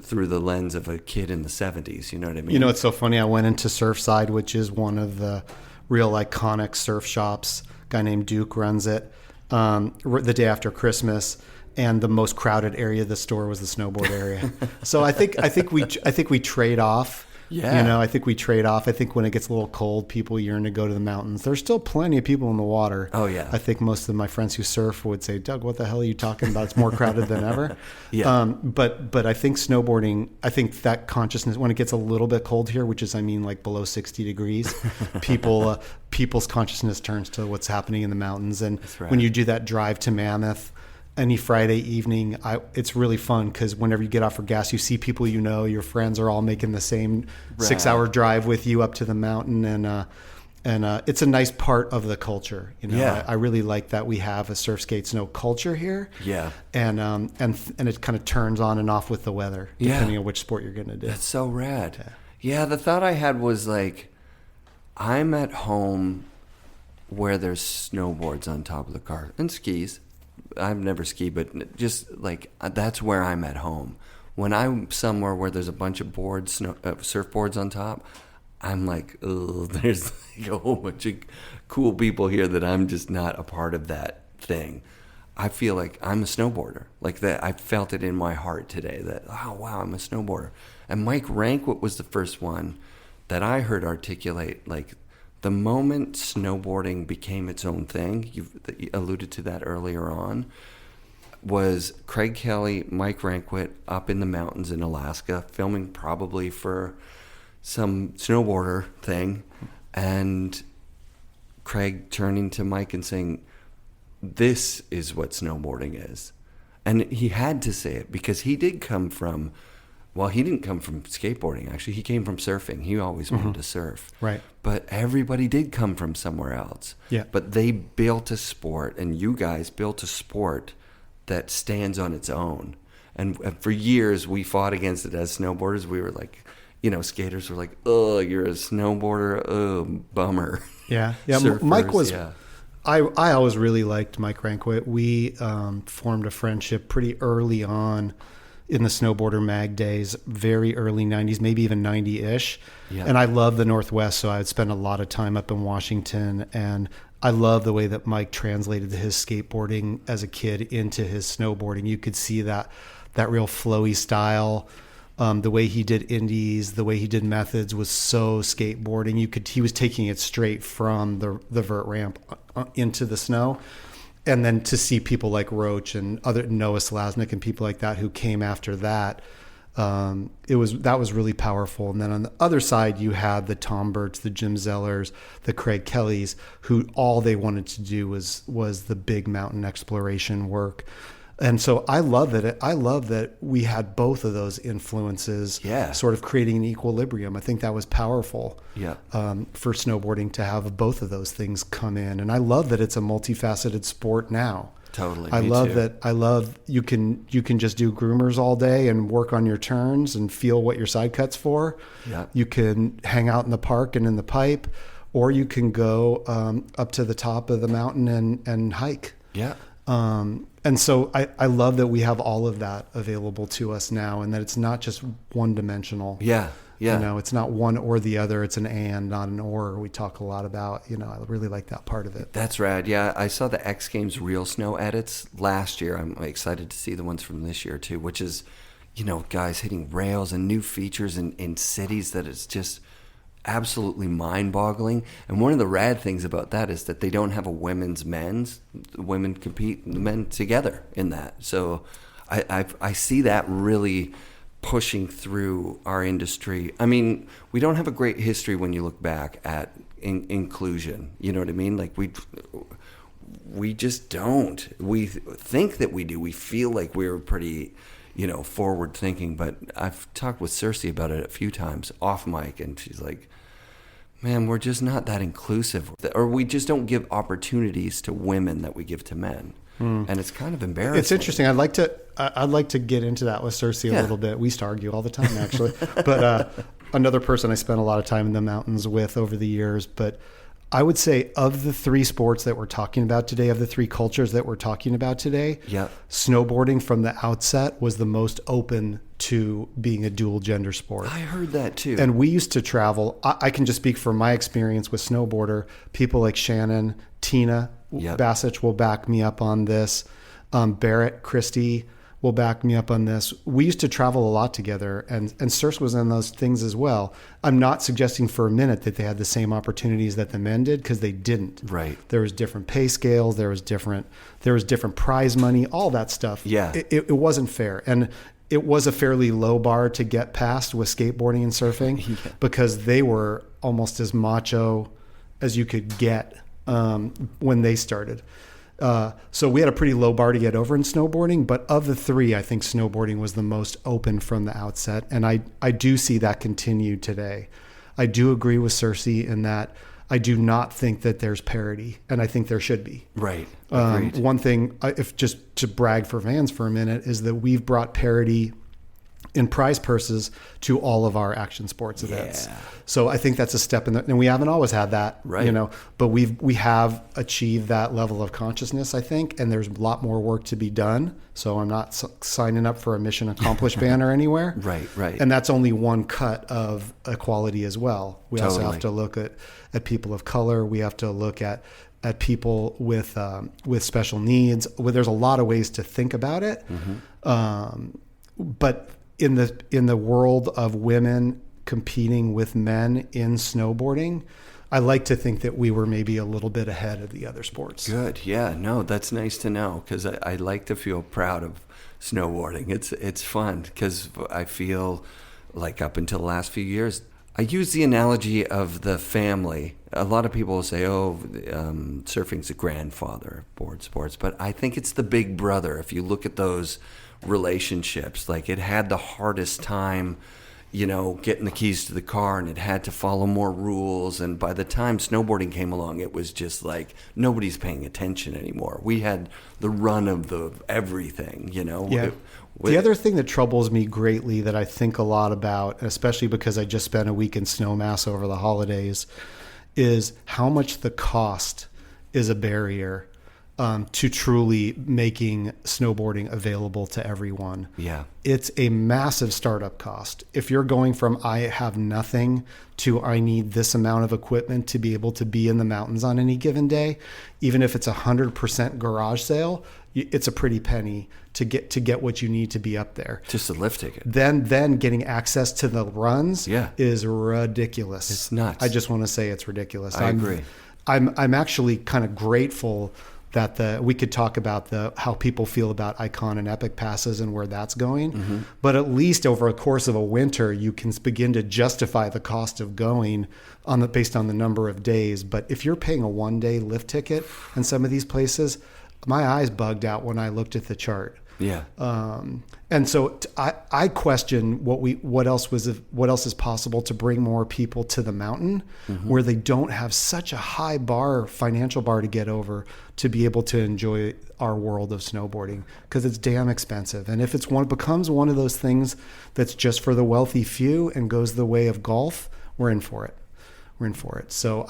through the lens of a kid in the 70s. You know what I mean? You know, it's so funny. I went into Surfside, which is one of the real iconic surf shops. A guy named Duke runs it. The day after Christmas, and the most crowded area of the store was the snowboard area. So I think we trade off. Yeah. You know, I think we trade off. I think when it gets a little cold, people yearn to go to the mountains. There's still plenty of people in the water. Oh, yeah. I think most of my friends who surf would say, Doug, what the hell are you talking about? It's more crowded than ever. Yeah. But I think snowboarding, I think that consciousness, when it gets a little bit cold here, which is, I mean, like below 60 degrees, people's consciousness turns to what's happening in the mountains. And right. When you do that drive to Mammoth, any Friday evening, it's really fun because whenever you get off for gas, you see people you know, your friends are all making the same 6-hour drive with you up to the mountain, and it's a nice part of the culture. You know, Yeah. I really like that we have a surf, skate, snow culture here. Yeah. And it kind of turns on and off with the weather, depending on which sport you're going to do. That's so rad. Yeah, the thought I had was like, I'm at home where there's snowboards on top of the car and skis. I've never skied, but just like that's where I'm at home. When I'm somewhere where there's a bunch of surfboards on top, I'm like, oh, there's like a whole bunch of cool people here that I'm just not a part of that thing. I feel like I'm a snowboarder. Like that, I felt it in my heart today that, oh, wow, I'm a snowboarder. And Mike Rankwit was the first one that I heard articulate, like, the moment snowboarding became its own thing, you alluded to that earlier on, was Craig Kelly, Mike Rankwit up in the mountains in Alaska, filming probably for some snowboarder thing, and Craig turning to Mike and saying, this is what snowboarding is. And he had to say it because he did come from, well, he didn't come from skateboarding, actually. He came from surfing. He always wanted to surf. Right. But everybody did come from somewhere else. Yeah. But they built a sport, and you guys built a sport that stands on its own. And for years, we fought against it as snowboarders. We were like, you know, skaters were like, oh, you're a snowboarder. Oh, bummer. Yeah. Yeah. Surfers, Mike was... yeah. I always really liked Mike Rankwit. We formed a friendship pretty early on in the Snowboarder Mag days, very early 90s, maybe even 90-ish. Yeah. And I love the Northwest, so I would spend a lot of time up in Washington. And I love the way that Mike translated his skateboarding as a kid into his snowboarding. You could see that real flowy style. The way he did indies, the way he did methods was so skateboarding. He was taking it straight from the vert ramp into the snow. And then to see people like Roach and other Noah Slasnick and people like that who came after that, that was really powerful. And then on the other side, you had the Tom Burts, the Jim Zellers, the Craig Kellys, who all they wanted to do was the big mountain exploration work. And so I love that we had both of those influences, sort of creating an equilibrium. I think that was powerful for snowboarding to have both of those things come in. And I love that it's a multifaceted sport now. Totally. I love you can just do groomers all day and work on your turns and feel what your side cut's for. Yeah. You can hang out in the park and in the pipe, or you can go up to the top of the mountain and hike. Yeah. And so I love that we have all of that available to us now, and that it's not just one dimensional. Yeah. Yeah. You know, it's not one or the other. It's an and, not an or. We talk a lot about, I really like that part of it. That's rad. Yeah. I saw the X Games real snow edits last year. I'm excited to see the ones from this year too, which is, guys hitting rails and new features in cities that is just absolutely mind-boggling. And one of the rad things about that is that they don't have a men's. The women compete, the men together in that. So I see that really pushing through our industry. I mean, we don't have a great history when you look back at inclusion. You know what I mean? Like we just don't. We think that we do. We feel like we're pretty forward thinking, but I've talked with Cersei about it a few times off mic, and she's like, Man, we're just not that inclusive, or we just don't give opportunities to women that we give to men. And it's kind of embarrassing. It's interesting. I'd like to get into that with Cersei a little bit. We used to argue all the time, actually. But another person I spent a lot of time in the mountains with over the years. But I would say of the three sports that we're talking about today, of the three cultures that we're talking about today, snowboarding from the outset was the most open to being a dual gender sport. I heard that too. And we used to travel. I can just speak from my experience with Snowboarder. People like Shannon, Tina Bassich will back me up on this. Barrett, Christy will back me up on this. We used to travel a lot together, and Circe was in those things as well. I'm not suggesting for a minute that they had the same opportunities that the men did, because they didn't. Right. There was different pay scales. There was different prize money. All that stuff. Yeah. It wasn't fair, and it was a fairly low bar to get past with skateboarding and surfing because they were almost as macho as you could get when they started. So we had a pretty low bar to get over in snowboarding, but of the three, I think snowboarding was the most open from the outset. And I do see that continue today. I do agree with Cersei in that I do not think that there's parity, and I think there should be. Right. One thing, if just to brag for Vans for a minute, is that we've brought parity in prize purses to all of our action sports events. Yeah. So I think that's a step in the, and we haven't always had that, right. But we have achieved that level of consciousness, I think, and there's a lot more work to be done. So I'm not signing up for a mission accomplished banner anywhere. Right. And that's only one cut of equality as well. We Totally. also have to look at people of color. We have to look at people with special needs. Well, there's a lot of ways to think about it. But in the world of women competing with men in snowboarding, I like to think that we were maybe a little bit ahead of the other sports. Good. Yeah. No, that's nice to know, because I like to feel proud of snowboarding. It's fun, because I feel like up until the last few years, I use the analogy of the family. A lot of people will say, surfing's the grandfather of board sports, but I think it's the big brother. If you look at those relationships, like it had the hardest time, getting the keys to the car, and it had to follow more rules. And by the time snowboarding came along, it was just like nobody's paying attention anymore. We had the run of the everything, Yeah. The other thing that troubles me greatly that I think a lot about, especially because I just spent a week in Snowmass over the holidays, is how much the cost is a barrier to truly making snowboarding available to everyone. Yeah. It's a massive startup cost. If you're going from I have nothing to I need this amount of equipment to be able to be in the mountains on any given day, even if it's 100% garage sale, it's a pretty penny to get what you need to be up there. Just a lift ticket. Then getting access to the runs is ridiculous. It's nuts. I just want to say it's ridiculous. I agree. I'm actually kind of grateful that we could talk about how people feel about Icon and Epic passes and where that's going. But at least over a course of a winter, you can begin to justify the cost of going based on the number of days. But if you're paying a 1-day lift ticket in some of these places, my eyes bugged out when I looked at the chart. Yeah. And so I question what else is possible to bring more people to the mountain where they don't have such a high financial bar to get over to be able to enjoy our world of snowboarding, because it's damn expensive. And if it becomes one of those things that's just for the wealthy few and goes the way of golf, we're in for it. So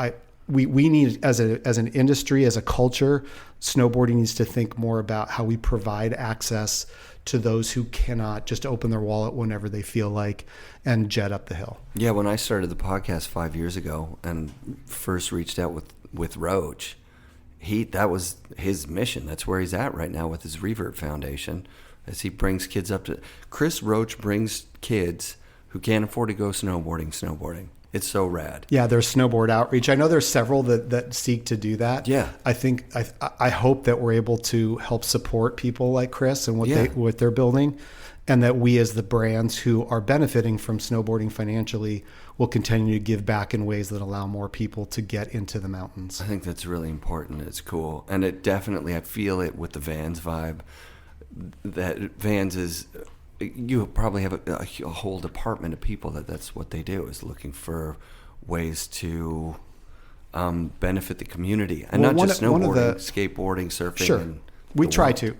we need, as an industry, as a culture, snowboarding needs to think more about how we provide access to those who cannot just open their wallet whenever they feel like and jet up the hill. Yeah, when I started the podcast 5 years ago and first reached out with Roach, that was his mission. That's where he's at right now with his Revert Foundation, as he brings kids up to... Chris Roach brings kids who can't afford to go snowboarding. It's so rad. Yeah, there's snowboard outreach. I know there's several that seek to do that. Yeah. I hope that we're able to help support people like Chris and what they're building, and that we as the brands who are benefiting from snowboarding financially will continue to give back in ways that allow more people to get into the mountains. I think that's really important. It's cool. And it definitely, I feel it with the Vans vibe, that Vans is... You probably have a whole department of people that's what they do, is looking for ways to benefit the community, and not just snowboarding, skateboarding, surfing. Sure, and we try to.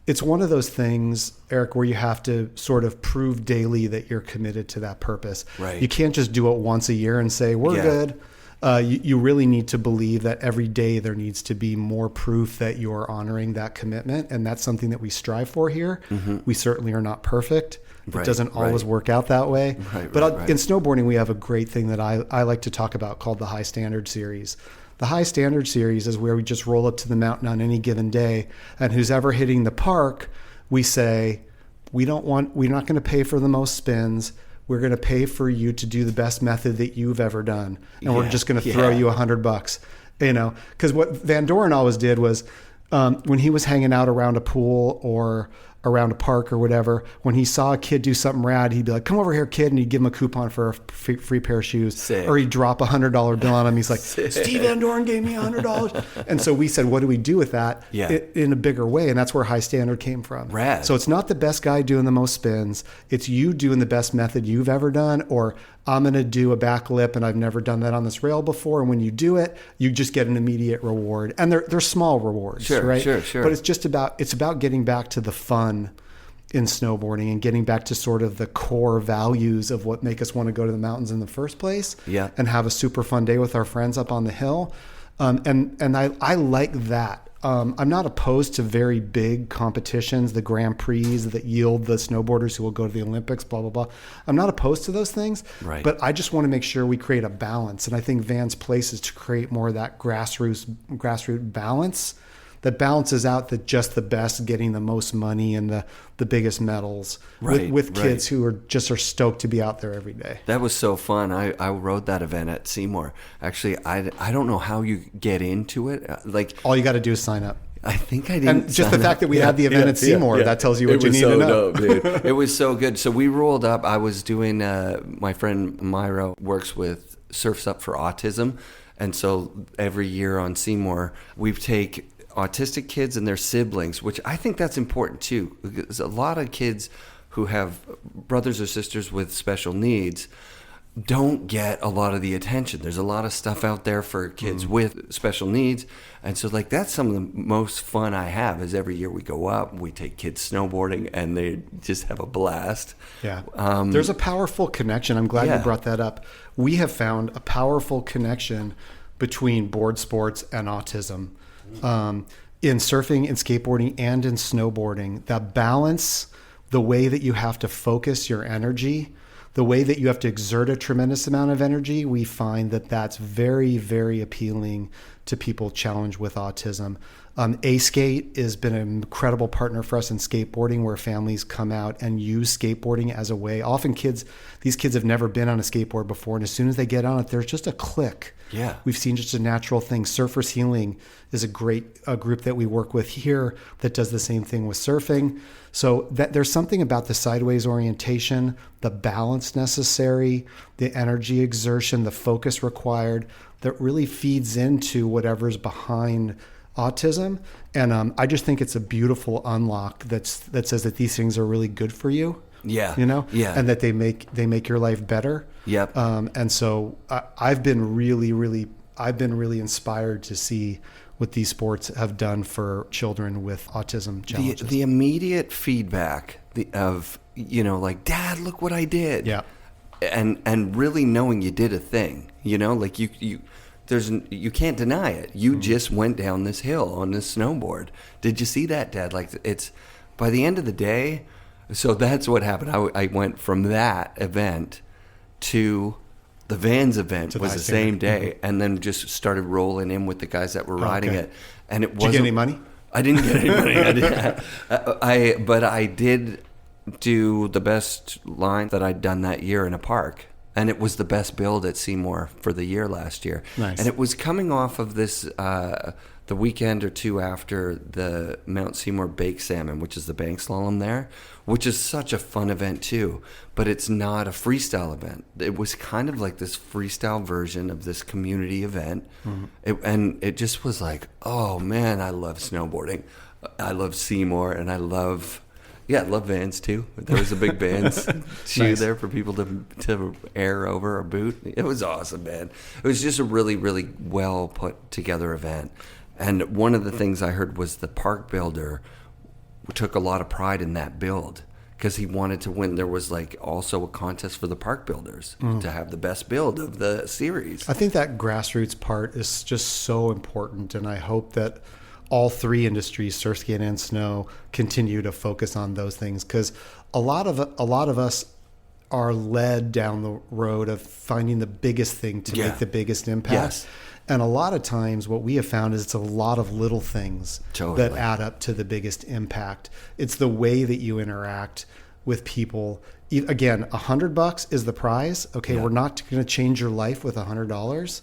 It's one of those things, Eric, where you have to sort of prove daily that you're committed to that purpose. Right. You can't just do it once a year and say, we're good. You really need to believe that every day there needs to be more proof that you're honoring that commitment. And that's something that we strive for here. Mm-hmm. We certainly are not perfect. It doesn't always work out that way. But in snowboarding, we have a great thing that I like to talk about called the High Standard Series. The High Standard Series is where we just roll up to the mountain on any given day, and who's ever hitting the park, we say, we're not going to pay for the most spins. We're going to pay for you to do the best method that you've ever done, and we're just going to throw you $100. Because what Van Doren always did was, when he was hanging out around a pool or around a park or whatever, when he saw a kid do something rad, he'd be like, come over here, kid, and he'd give him a coupon for a free pair of shoes. Sick. Or he'd drop $100 bill on him. He's like, Steve Van Doren gave me $100. And so we said, what do we do with that in a bigger way? And that's where High Standard came from. Rad. So it's not the best guy doing the most spins. It's you doing the best method you've ever done, or I'm going to do a backflip and I've never done that on this rail before. And when you do it, you just get an immediate reward. And they're small rewards, right? Sure. But it's about getting back to the fun in snowboarding and getting back to sort of the core values of what make us want to go to the mountains in the first place and have a super fun day with our friends up on the hill. And I like that. I'm not opposed to very big competitions, the Grand Prix that yield the snowboarders who will go to the Olympics, blah, blah, blah. I'm not opposed to those things, but I just want to make sure we create a balance. And I think Van's place is to create more of that grassroots balance that balances out just the best getting the most money and the biggest medals with kids who are stoked to be out there every day. That was so fun. I rode that event at Seymour. Actually, I don't know how you get into it. Like, all you got to do is sign up. I think I didn't. And just the fact that we had the event at Seymour, that tells you what you need to know. Dope, dude. It was so good. So we rolled up. I was doing, my friend Myra works with Surfs Up for Autism. And so every year on Seymour, we take autistic kids and their siblings, which I think that's important too. Because a lot of kids who have brothers or sisters with special needs don't get a lot of the attention. There's a lot of stuff out there for kids with special needs. And so that's some of the most fun I have is every year we go up, we take kids snowboarding, and they just have a blast. Yeah. There's a powerful connection. I'm glad you brought that up. We have found a powerful connection between board sports and autism. In surfing and skateboarding and in snowboarding, that balance, the way that you have to focus your energy, the way that you have to exert a tremendous amount of energy, we find that that's very, very appealing to people challenged with autism. A-Skate has been an incredible partner for us in skateboarding, where families come out and use skateboarding as a way. Often these kids have never been on a skateboard before, and as soon as they get on it, there's just a click. Yeah. We've seen just a natural thing. Surfers Healing is a great group that we work with here that does the same thing with surfing. So there's something about the sideways orientation, the balance necessary, the energy exertion, the focus required that really feeds into whatever's behind autism. And I just think it's a beautiful unlock that says that these things are really good for you. Yeah. And that they make your life better. Yep. And so I've been really inspired to see what these sports have done for children with autism challenges. The immediate feedback of, like, Dad, look what I did. Yeah. And really knowing you did a thing, like you can't deny it. You just went down this hill on this snowboard. Did you see that, Dad? Like, it's by the end of the day. So that's what happened. I went from that event to the Vans event was the same day, and then just started rolling in with the guys that were riding it. And it wasn't. Did you get any money? I didn't get any money. But I did do the best line that I'd done that year in a park. And it was the best build at Seymour for the year last year. Nice. And it was coming off of this, the weekend or two after the Mount Seymour Bake Salmon, which is the bank slalom there, which is such a fun event too. But it's not a freestyle event. It was kind of like this freestyle version of this community event. Mm-hmm. It just was like, oh man, I love snowboarding. I love Seymour, and I love Yeah, I love Vans too. There was a big Vans shoe Nice. there for people to air over or boot. It was awesome, man. It was just a really, really well put together event. And one of the things I heard was the park builder took a lot of pride in that build because he wanted to win. There was like also a contest for the park builders to have the best build of the series. I think that grassroots part is just so important, and I hope that all three industries, surf, skate, and snow, continue to focus on those things, because a lot of us are led down the road of finding the biggest thing to make the biggest impact. Yes. And a lot of times what we have found is it's a lot of little things Totally. that add up to the biggest impact. It's the way that you interact with people. Again, $100 is the prize. Okay, we're not going to change your life with $100,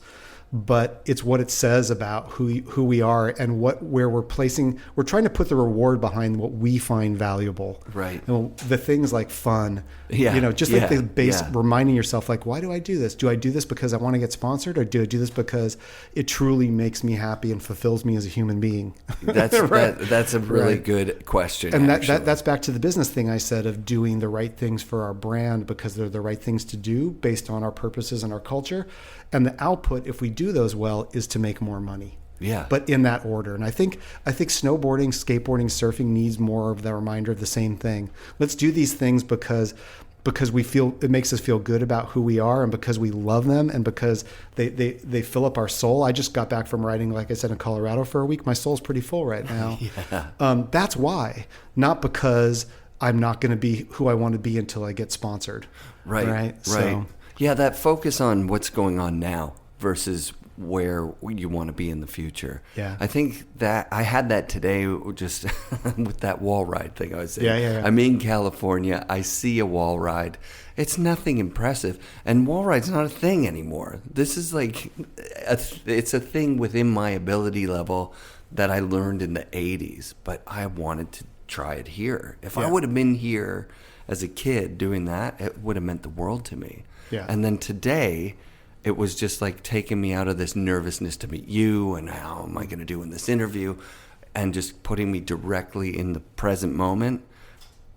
but it's what it says about who we are and where we're placing. We're trying to put the reward behind what we find valuable. Right. And the things like fun. Yeah. You know, just like the base, Yeah. reminding yourself, like, why do I do this? Do I do this because I want to get sponsored, or do I do this because it truly makes me happy and fulfills me as a human being? That's Right. that's a really Right. good question. And actually. that's back to the business thing I said of doing the right things for our brand because they're the right things to do based on our purposes and our culture. And the output, if we do those well, is to make more money. Yeah. But in that order. And I think snowboarding, skateboarding, surfing needs more of the reminder of the same thing. Let's do these things because we feel it makes us feel good about who we are, and because we love them, and because they fill up our soul. I just got back from riding, like I said, in Colorado for a week. My soul's pretty full right now. That's why, not because I'm not going to be who I want to be until I get sponsored. Right. So, Yeah, that focus on what's going on now versus where you want to be in the future. Yeah. I think that I had that today just with that wall ride thing I was saying. Yeah. I'm in California. I see a wall ride. It's nothing impressive. And wall ride's not a thing anymore. This is like, it's a thing within my ability level that I learned in the 80s, but I wanted to try it here. If I would have been here as a kid doing that, it would have meant the world to me. Yeah. And then today, it was just like taking me out of this nervousness to meet you and how am I going to do in this interview, and just putting me directly in the present moment.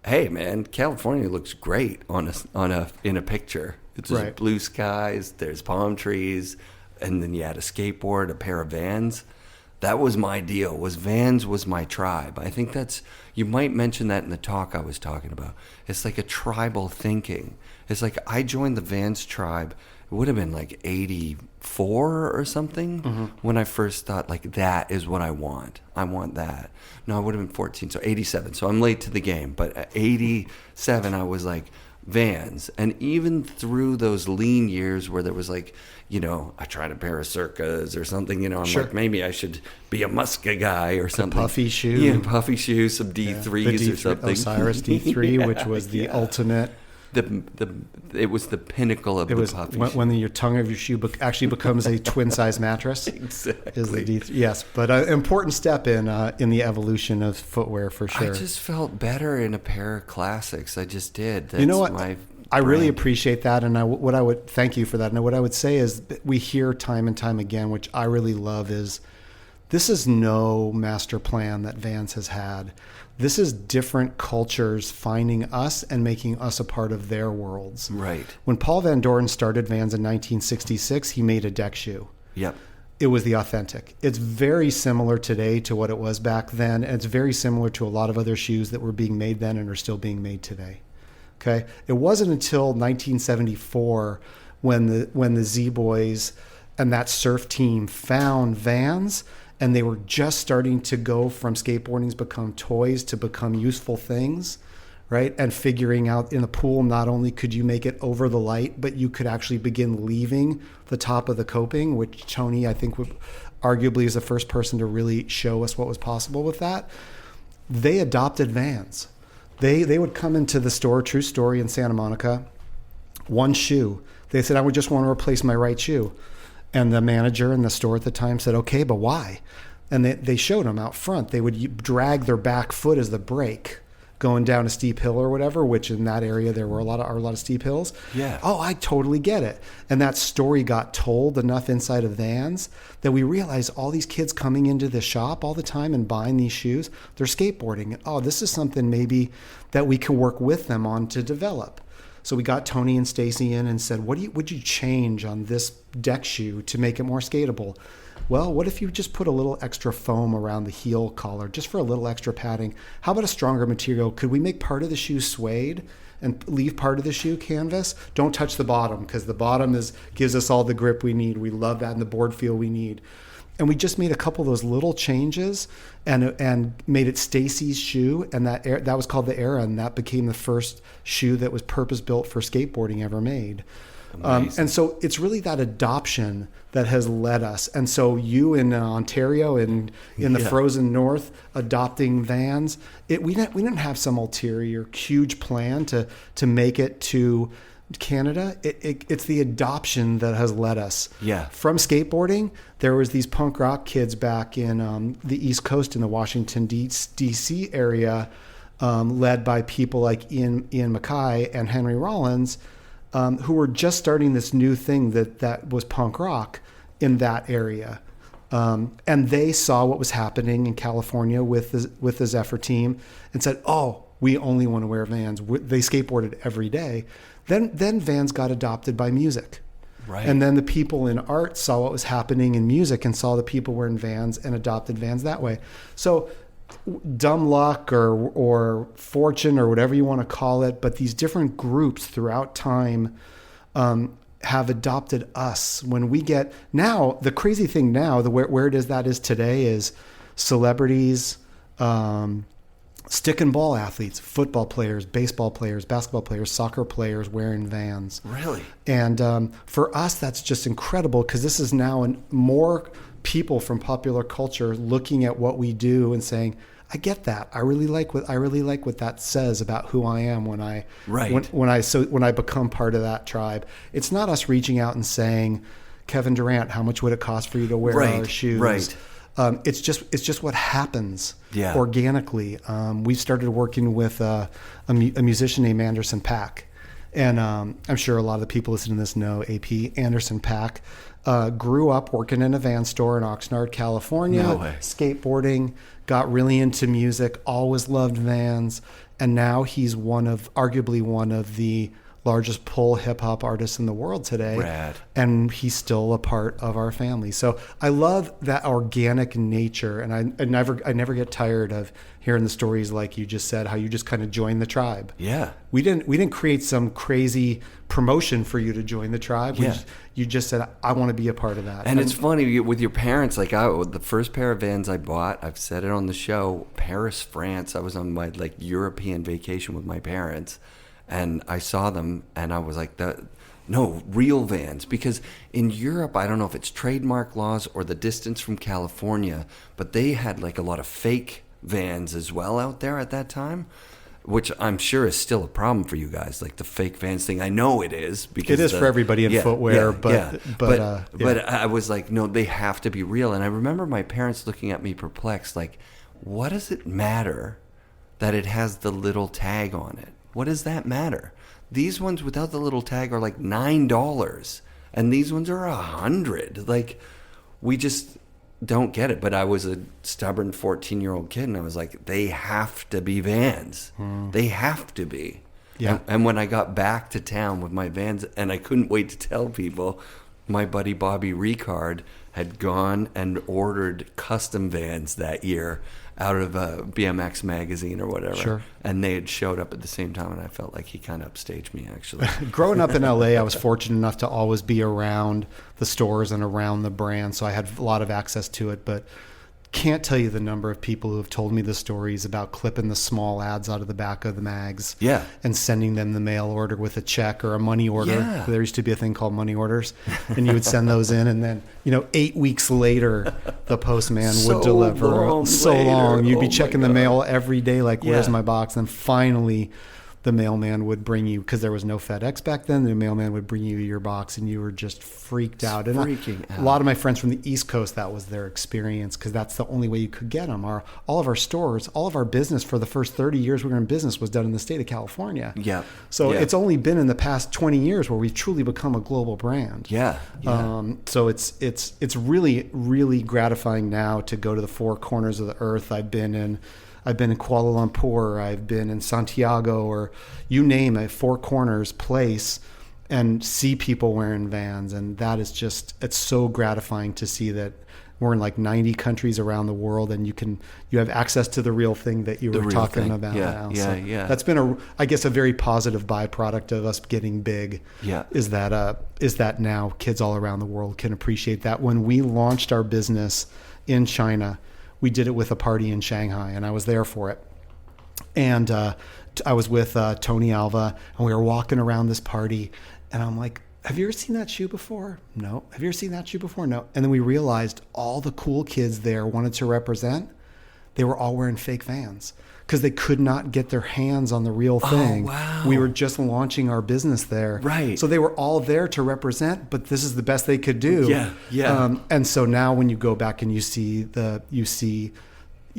Hey man, California looks great in a picture. It's just Right. blue skies, there's palm trees, and then you had a skateboard, a pair of Vans. That was my deal. Vans was my tribe. I think you might mention that in the talk I was talking about. It's like a tribal thinking. It's like I joined the Vans tribe. It would have been like 84 or something when I first thought, like, that is what I want. I want that. No, I would have been 14, so 87. So I'm late to the game. But at 87, I was like, Vans. And even through those lean years where there was like, I tried a pair of Circas or something, I'm like, maybe I should be a Muska guy or something. puffy shoe. Yeah, puffy shoe, some D3s the or something. Osiris D3, which was the ultimate. It was the pinnacle of It the was puffy shoe. when your tongue of your shoe actually becomes a twin size mattress. Exactly. Is the D3. Yes, but an important step in the evolution of footwear for sure. I just felt better in a pair of classics. I just did. That's You know what? My I really brand. appreciate that, and what I would thank you for that. And what I would say is we hear time and time again, which I really love, is this is no master plan that Vans has had. This is different cultures finding us and making us a part of their worlds. Right. When Paul Van Doren started Vans in 1966, he made a deck shoe. Yep. It was the authentic. It's very similar today to what it was back then, and it's very similar to a lot of other shoes that were being made then and are still being made today. Okay? It wasn't until 1974 when the Z-Boys and that surf team found Vans, and they were just starting to go from skateboarding's become toys to become useful things, right? And figuring out in the pool, not only could you make it over the light, but you could actually begin leaving the top of the coping, which Tony, I think, arguably is the first person to really show us what was possible with that. They adopted Vans. They would come into the store, true story, in Santa Monica, one shoe. They said, I would just want to replace my right shoe. And the manager in the store at the time said, okay, but why? And they showed them out front. They would drag their back foot as the brake. going down a steep hill or whatever, which in that area there were a lot of steep hills. Yeah. Oh, I totally get it. And that story got told enough inside of Vans that we realized all these kids coming into the shop all the time and buying these shoes, they're skateboarding. And, oh, this is something maybe that we can work with them on to develop. So we got Tony and Stacy in and said, would you change on this deck shoe to make it more skatable? Well, what if you just put a little extra foam around the heel collar, just for a little extra padding? How about a stronger material? Could we make part of the shoe suede and leave part of the shoe canvas? Don't touch the bottom, because the bottom gives us all the grip we need. We love that, and the board feel we need. And we just made a couple of those little changes and made it Stacy's shoe, and that was called the Era, and that became the first shoe that was purpose-built for skateboarding ever made. And so it's really that adoption that has led us. And so you in Ontario and in the frozen north adopting Vans, we didn't have some ulterior huge plan to make it to Canada. It's the adoption that has led us. Yeah. From skateboarding, there was these punk rock kids back in the East Coast in the Washington D.C. area, led by people like Ian Mackay and Henry Rollins, who were just starting this new thing that was punk rock in that area. And they saw what was happening in California with the Zephyr team and said, oh, we only want to wear Vans. They skateboarded every day. Then Vans got adopted by music. Right. And then the people in art saw what was happening in music and saw the people wearing Vans and adopted Vans that way. So dumb luck or fortune or whatever you want to call it, but these different groups throughout time have adopted us. When we get now, the crazy thing now, where it is today is celebrities, stick and ball athletes, football players, baseball players, basketball players, soccer players wearing Vans. Really? And for us, that's just incredible, because this is now more people from popular culture looking at what we do and saying, I get that. I really like what that says about who I am when I become part of that tribe. It's not us reaching out and saying, Kevin Durant, how much would it cost for you to wear our shoes? Right. It's just what happens organically. We've started working with a musician named Anderson .Paak. And I'm sure a lot of the people listening to this know AP. Anderson .Paak grew up working in a van store in Oxnard, California, skateboarding, got really into music, always loved Vans, and now he's arguably one of the largest pull hip hop artists in the world today. Rad. And he's still a part of our family. So I love that organic nature, and I never get tired of hearing the stories like you just said, how you just kind of joined the tribe. Yeah. We didn't create some crazy promotion for you to join the tribe. You just said, I want to be a part of that. And it's funny with your parents, like the first pair of Vans I bought, I've said it on the show, Paris, France. I was on my European vacation with my parents, and I saw them, and I was like, no, real Vans. Because in Europe, I don't know if it's trademark laws or the distance from California, but they had a lot of fake Vans as well out there at that time, which I'm sure is still a problem for you guys, like the fake Vans thing. I know it is, because it is for everybody in footwear, but I was like, no, they have to be real. And I remember my parents looking at me perplexed, like, what does it matter that it has the little tag on it? What does that matter? These ones without the little tag are like $9, and these ones are $100. Like, we just don't get it. But I was a stubborn 14-year-old kid, and I was like, they have to be Vans. They have to be. Yeah. And when I got back to town with my Vans, and I couldn't wait to tell people, my buddy Bobby Ricard had gone and ordered custom Vans that year out of a BMX magazine or whatever. Sure. And they had showed up at the same time, and I felt like he kind of upstaged me, actually. Growing up in LA, I was fortunate enough to always be around the stores and around the brand, so I had a lot of access to it, but can't tell you the number of people who have told me the stories about clipping the small ads out of the back of the mags and sending them the mail order with a check or a money order. Yeah. There used to be a thing called money orders, and you would send those in, and then 8 weeks later the postman would deliver. So long. You'd be checking the mail every day, like, where's my box? And finally the mailman would bring you, because there was no FedEx back then, the mailman would bring you your box and you were just freaked out. And a lot of my friends from the East Coast, that was their experience, because that's the only way you could get them. All of our stores, all of our business for the first 30 years we were in business was done in the state of California. Yeah. So it's only been in the past 20 years where we've truly become a global brand. Yeah. So it's really, really gratifying now to go to the four corners of the earth. I've been in Kuala Lumpur, I've been in Santiago, or you name a four corners place, and see people wearing Vans. And that is just, it's so gratifying to see that we're in like 90 countries around the world, and you have access to the real thing that you were talking about now. So that's been I guess a very positive byproduct of us getting big. Yeah. Is that now kids all around the world can appreciate that. When we launched our business in China, we did it with a party in Shanghai, and I was there for it. And I was with Tony Alva, and we were walking around this party, and I'm like, have you ever seen that shoe before? No. Have you ever seen that shoe before? No. And then we realized all the cool kids there wanted to represent. They were all wearing fake Vans because they could not get their hands on the real thing. Oh, wow. We were just launching our business there. Right. So they were all there to represent, but this is the best they could do. Yeah. And so now when you go back and you see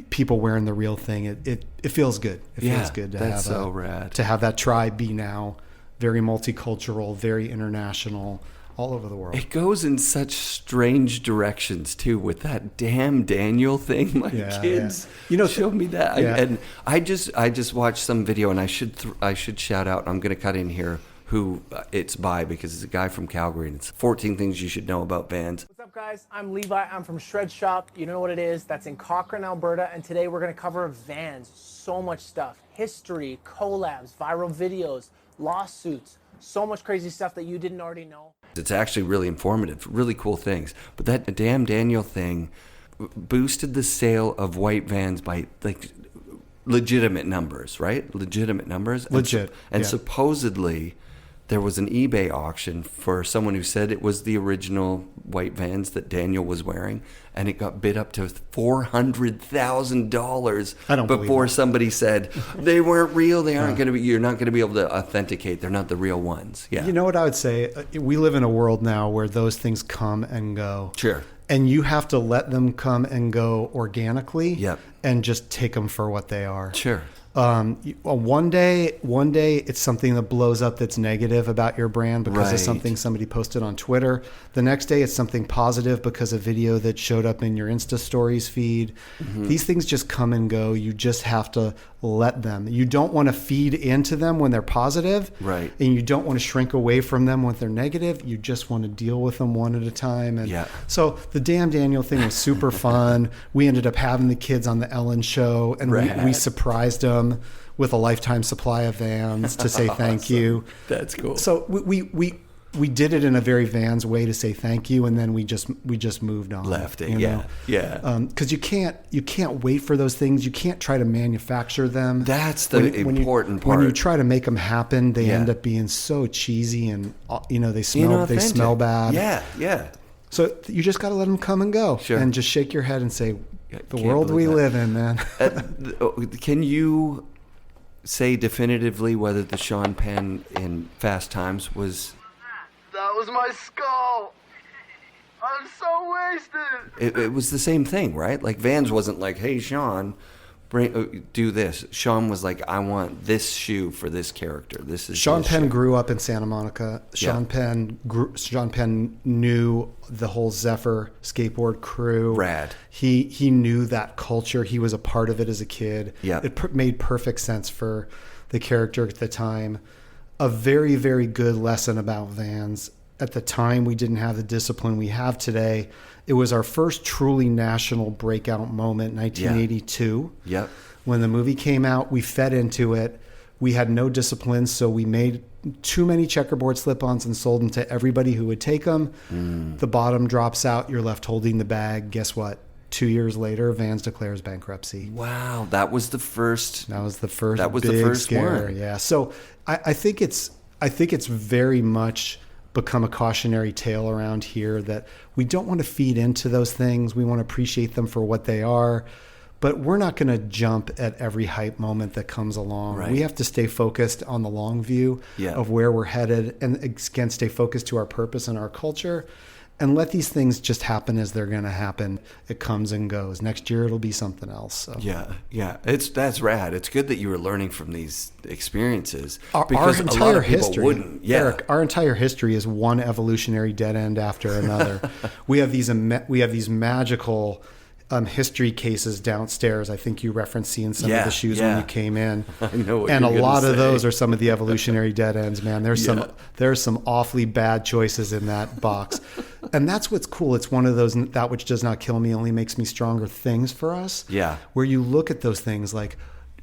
people wearing the real thing, it feels good. It feels good to rad. To have that tribe be now very multicultural, very international, all over the world. It goes in such strange directions too, with that damn Daniel thing. My kids, showed me that, and I just watched some video, and I should shout out. I'm going to cut in here who it's by, because it's a guy from Calgary, and it's 14 things you should know about Vans. What's up, guys? I'm Levi. I'm from Shred Shop. You know what it is. That's in Cochrane, Alberta, and today we're going to cover Vans. So much stuff: history, collabs, viral videos, lawsuits, so much crazy stuff that you didn't already know. It's actually really informative, really cool things. But that damn Daniel thing boosted the sale of white Vans by like legitimate numbers, right? Legitimate numbers. Legit. And supposedly there was an eBay auction for someone who said it was the original white Vans that Daniel was wearing, and it got bid up to $400,000 before somebody said they weren't real. They aren't going to be. You're not going to be able to authenticate. They're not the real ones. Yeah. You know what I would say? We live in a world now where those things come and go. Sure. And you have to let them come and go organically. Yep. And just take them for what they are. Sure. One day it's something that blows up that's negative about your brand because of something somebody posted on Twitter. The next day it's something positive because of a video that showed up in your Insta Stories feed. Mm-hmm. These things just come and go. You just have to let them. You don't want to feed into them when they're positive. Right. And you don't want to shrink away from them when they're negative. You just want to deal with them one at a time. And so the damn Daniel thing was super fun. We ended up having the kids on the Ellen show, and we surprised them with a lifetime supply of Vans to say thank you. That's cool. So we did it in a very Vans way to say thank you, and then we just moved on. Left it. You know? Because you can't wait for those things. You can't try to manufacture them. That's the important part. When you try to make them happen, they end up being so cheesy, and they smell bad. Yeah. So you just got to let them come and go, and just shake your head and say, the world we live in, man. Can you say definitively whether the Sean Penn in Fast Times was... That was my skull. I'm so wasted. It was the same thing, right? Like Vans wasn't like, hey, Sean, do this. Sean was like, I want this shoe for this character. This is Sean Penn shoe. Grew up in Santa Monica. Sean Penn knew the whole Zephyr skateboard crew. Rad. He knew that culture. He was a part of it as a kid. Yeah. It made perfect sense for the character at the time. A very, very good lesson about Vans. At the time, we didn't have the discipline we have today. It was our first truly national breakout moment, 1982. Yep. When the movie came out, we fed into it. We had no discipline, so we made too many checkerboard slip-ons and sold them to everybody who would take them. The bottom drops out. You're left holding the bag. Guess what? 2 years later, Vans declares bankruptcy. Wow, that was the first. That was the first. That was big the first scare. one. Yeah. So I think it's very much become a cautionary tale around here that we don't want to feed into those things. We want to appreciate them for what they are, But we're not going to jump at every hype moment that comes along. Right. We have to stay focused on the long view of where we're headed, and again, stay focused to our purpose and our culture, and let these things just happen as they're going to happen. It comes and goes. Next year, it'll be something else. So. Yeah. That's rad. It's good that you were learning from these experiences. Our entire history, wouldn't. Yeah. Eric, our entire history is one evolutionary dead end after another. We have these magical history cases downstairs. I think you referenced seeing some of the shoes when you came in. I know what and you're a lot gonna of say. those are some of the evolutionary dead ends, man. There's some awfully bad choices in that box. And that's what's cool. It's one of those that which does not kill me only makes me stronger things for us. Yeah. Where you look at those things like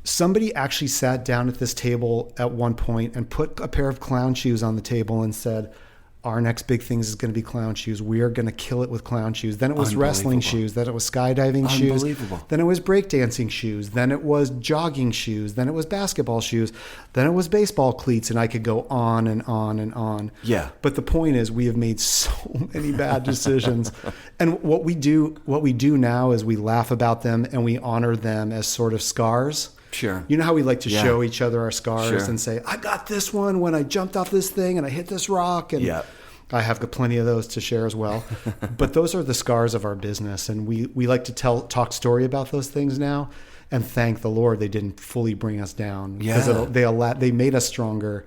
somebody actually sat down at this table at one point and put a pair of clown shoes on the table and said, our next big thing is going to be clown shoes. We are going to kill it with clown shoes. Then it was wrestling shoes. Then it was skydiving shoes. Then it was breakdancing shoes. Then it was jogging shoes. Then it was basketball shoes. Then it was baseball cleats. And I could go on and on and on. Yeah. But the point is, we have made so many bad decisions. And what we do now is we laugh about them and we honor them as sort of scars. Sure. You know how we like to show each other our scars Sure. and say, I got this one when I jumped off this thing and I hit this rock. And I have plenty of those to share as well. But those are the scars of our business. And we like to talk story about those things now and thank the Lord they didn't fully bring us down. Because they made us stronger.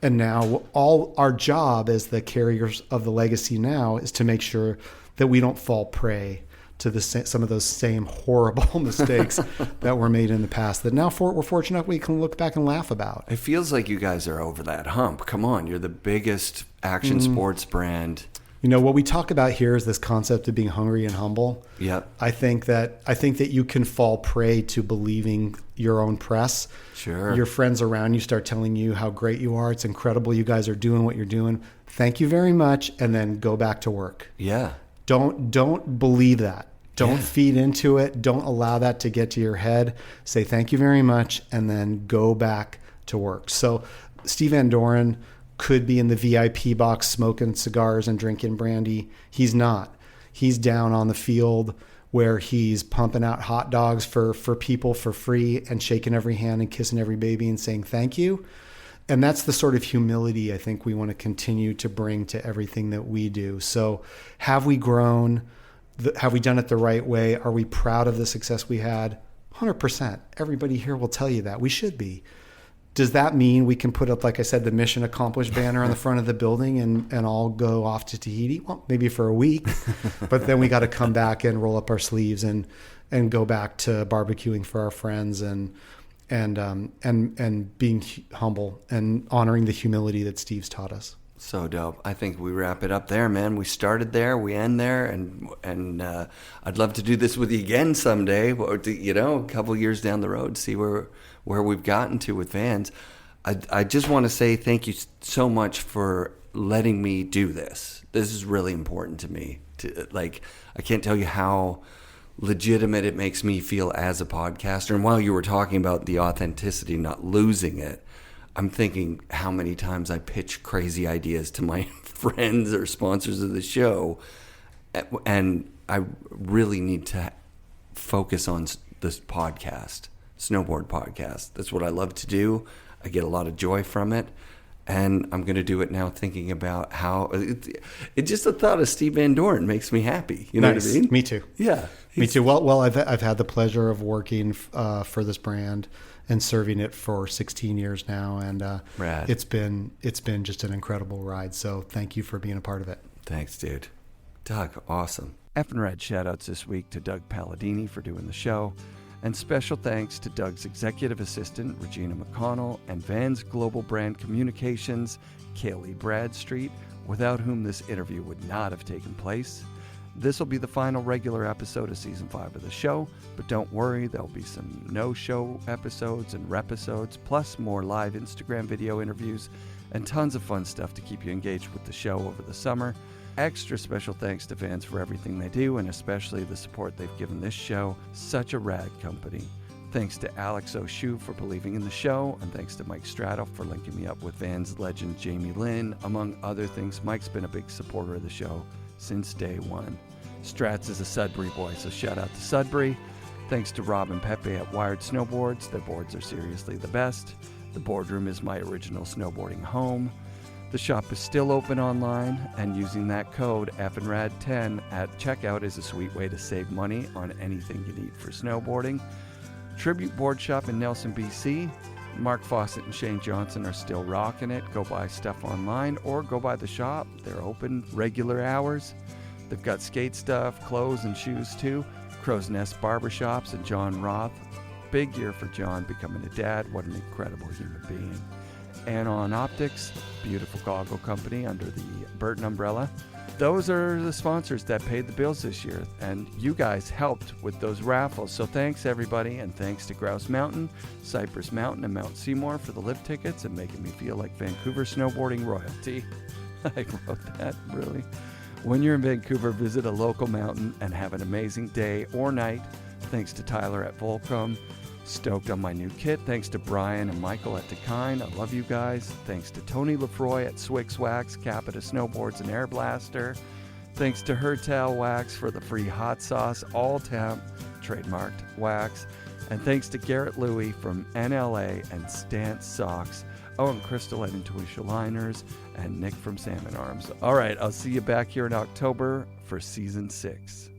And now all our job as the carriers of the legacy now is to make sure that we don't fall prey to some of those same horrible mistakes that were made in the past that now we're fortunate we can look back and laugh about. It feels like you guys are over that hump. Come on, you're the biggest action sports brand. You know, what we talk about here is this concept of being hungry and humble. Yep. I think that you can fall prey to believing your own press. Sure. Your friends around you start telling you how great you are. It's incredible you guys are doing what you're doing. Thank you very much. And then go back to work. Yeah. Don't believe that. Don't feed into it. Don't allow that to get to your head. Say thank you very much and then go back to work. So Steve Van Doren could be in the VIP box smoking cigars and drinking brandy. He's not. He's down on the field where he's pumping out hot dogs for people for free and shaking every hand and kissing every baby and saying thank you. And that's the sort of humility I think we want to continue to bring to everything that we do. So have we grown? Have we done it the right way? Are we proud of the success we had? 100%. Everybody here will tell you that. We should be. Does that mean we can put up, like I said, the mission accomplished banner on the front of the building and all go off to Tahiti? Well, maybe for a week. But then we got to come back and roll up our sleeves and go back to barbecuing for our friends and being humble and honoring the humility that Steve's taught us. So dope. I think we wrap it up there, man. We started there, we end there, and I'd love to do this with you again someday. Or a couple years down the road, see where we've gotten to with Vans. I just want to say thank you so much for letting me do this. This is really important to me. I can't tell you how legitimate it makes me feel as a podcaster. And while you were talking about the authenticity, not losing it, I'm thinking how many times I pitch crazy ideas to my friends or sponsors of the show, and I really need to focus on this podcast, Snowboard podcast. That's what I love to do. I get a lot of joy from it, and I'm going to do it now thinking about how it just the thought of Steve Van Doren makes me happy. You know what I mean? Me too. Yeah. Me too. Well, I've had the pleasure of working for this brand and serving it for 16 years now, and it's been just an incredible ride. So thank you for being a part of it. Thanks, dude. Doug, awesome. FNRad shout-outs this week to Doug Palladini for doing the show, and special thanks to Doug's executive assistant, Regina McConnell, and Vans Global Brand Communications, Kaylee Bradstreet, without whom this interview would not have taken place. This will be the final regular episode of Season 5 of the show, but don't worry, there'll be some no-show episodes and repisodes, plus more live Instagram video interviews, and tons of fun stuff to keep you engaged with the show over the summer. Extra special thanks to Vans for everything they do, and especially the support they've given this show. Such a rad company. Thanks to Alex O'Shew for believing in the show, and thanks to Mike Strato for linking me up with Vans legend Jamie Lynn. Among other things, Mike's been a big supporter of the show since day one. Strats is a Sudbury boy, so shout out to Sudbury. Thanks to Rob and Pepe at Wired Snowboards. Their boards are seriously the best. The boardroom is my original snowboarding home. The shop is still open online, and using that code FNRad10 at checkout is a sweet way to save money on anything you need for snowboarding. Tribute Board Shop in Nelson, BC. Mark Fawcett and Shane Johnson are still rocking it. Go buy stuff online or go by the shop. They're open regular hours. They've got skate stuff, clothes, and shoes too. Crow's Nest Barbershops and John Roth. Big year for John becoming a dad. What an incredible human being. Anon Optics, beautiful goggle company under the Burton umbrella. Those are the sponsors that paid the bills this year, and you guys helped with those raffles. So thanks, everybody, and thanks to Grouse Mountain, Cypress Mountain, and Mount Seymour for the lift tickets and making me feel like Vancouver snowboarding royalty. I wrote that, really. When you're in Vancouver, visit a local mountain and have an amazing day or night. Thanks to Tyler at Volcom. Stoked on my new kit. Thanks to Brian and Michael at Dekine. I love you guys. Thanks to Tony Lefroy at Swix Wax, Capita Snowboards, and Air Blaster. Thanks to Hertel Wax for the free hot sauce, all temp, trademarked wax. And thanks to Garrett Louie from NLA and Stance Socks. Oh, and Crystal at Intuition Liners and Nick from Salmon Arms. All right, I'll see you back here in October for season 6.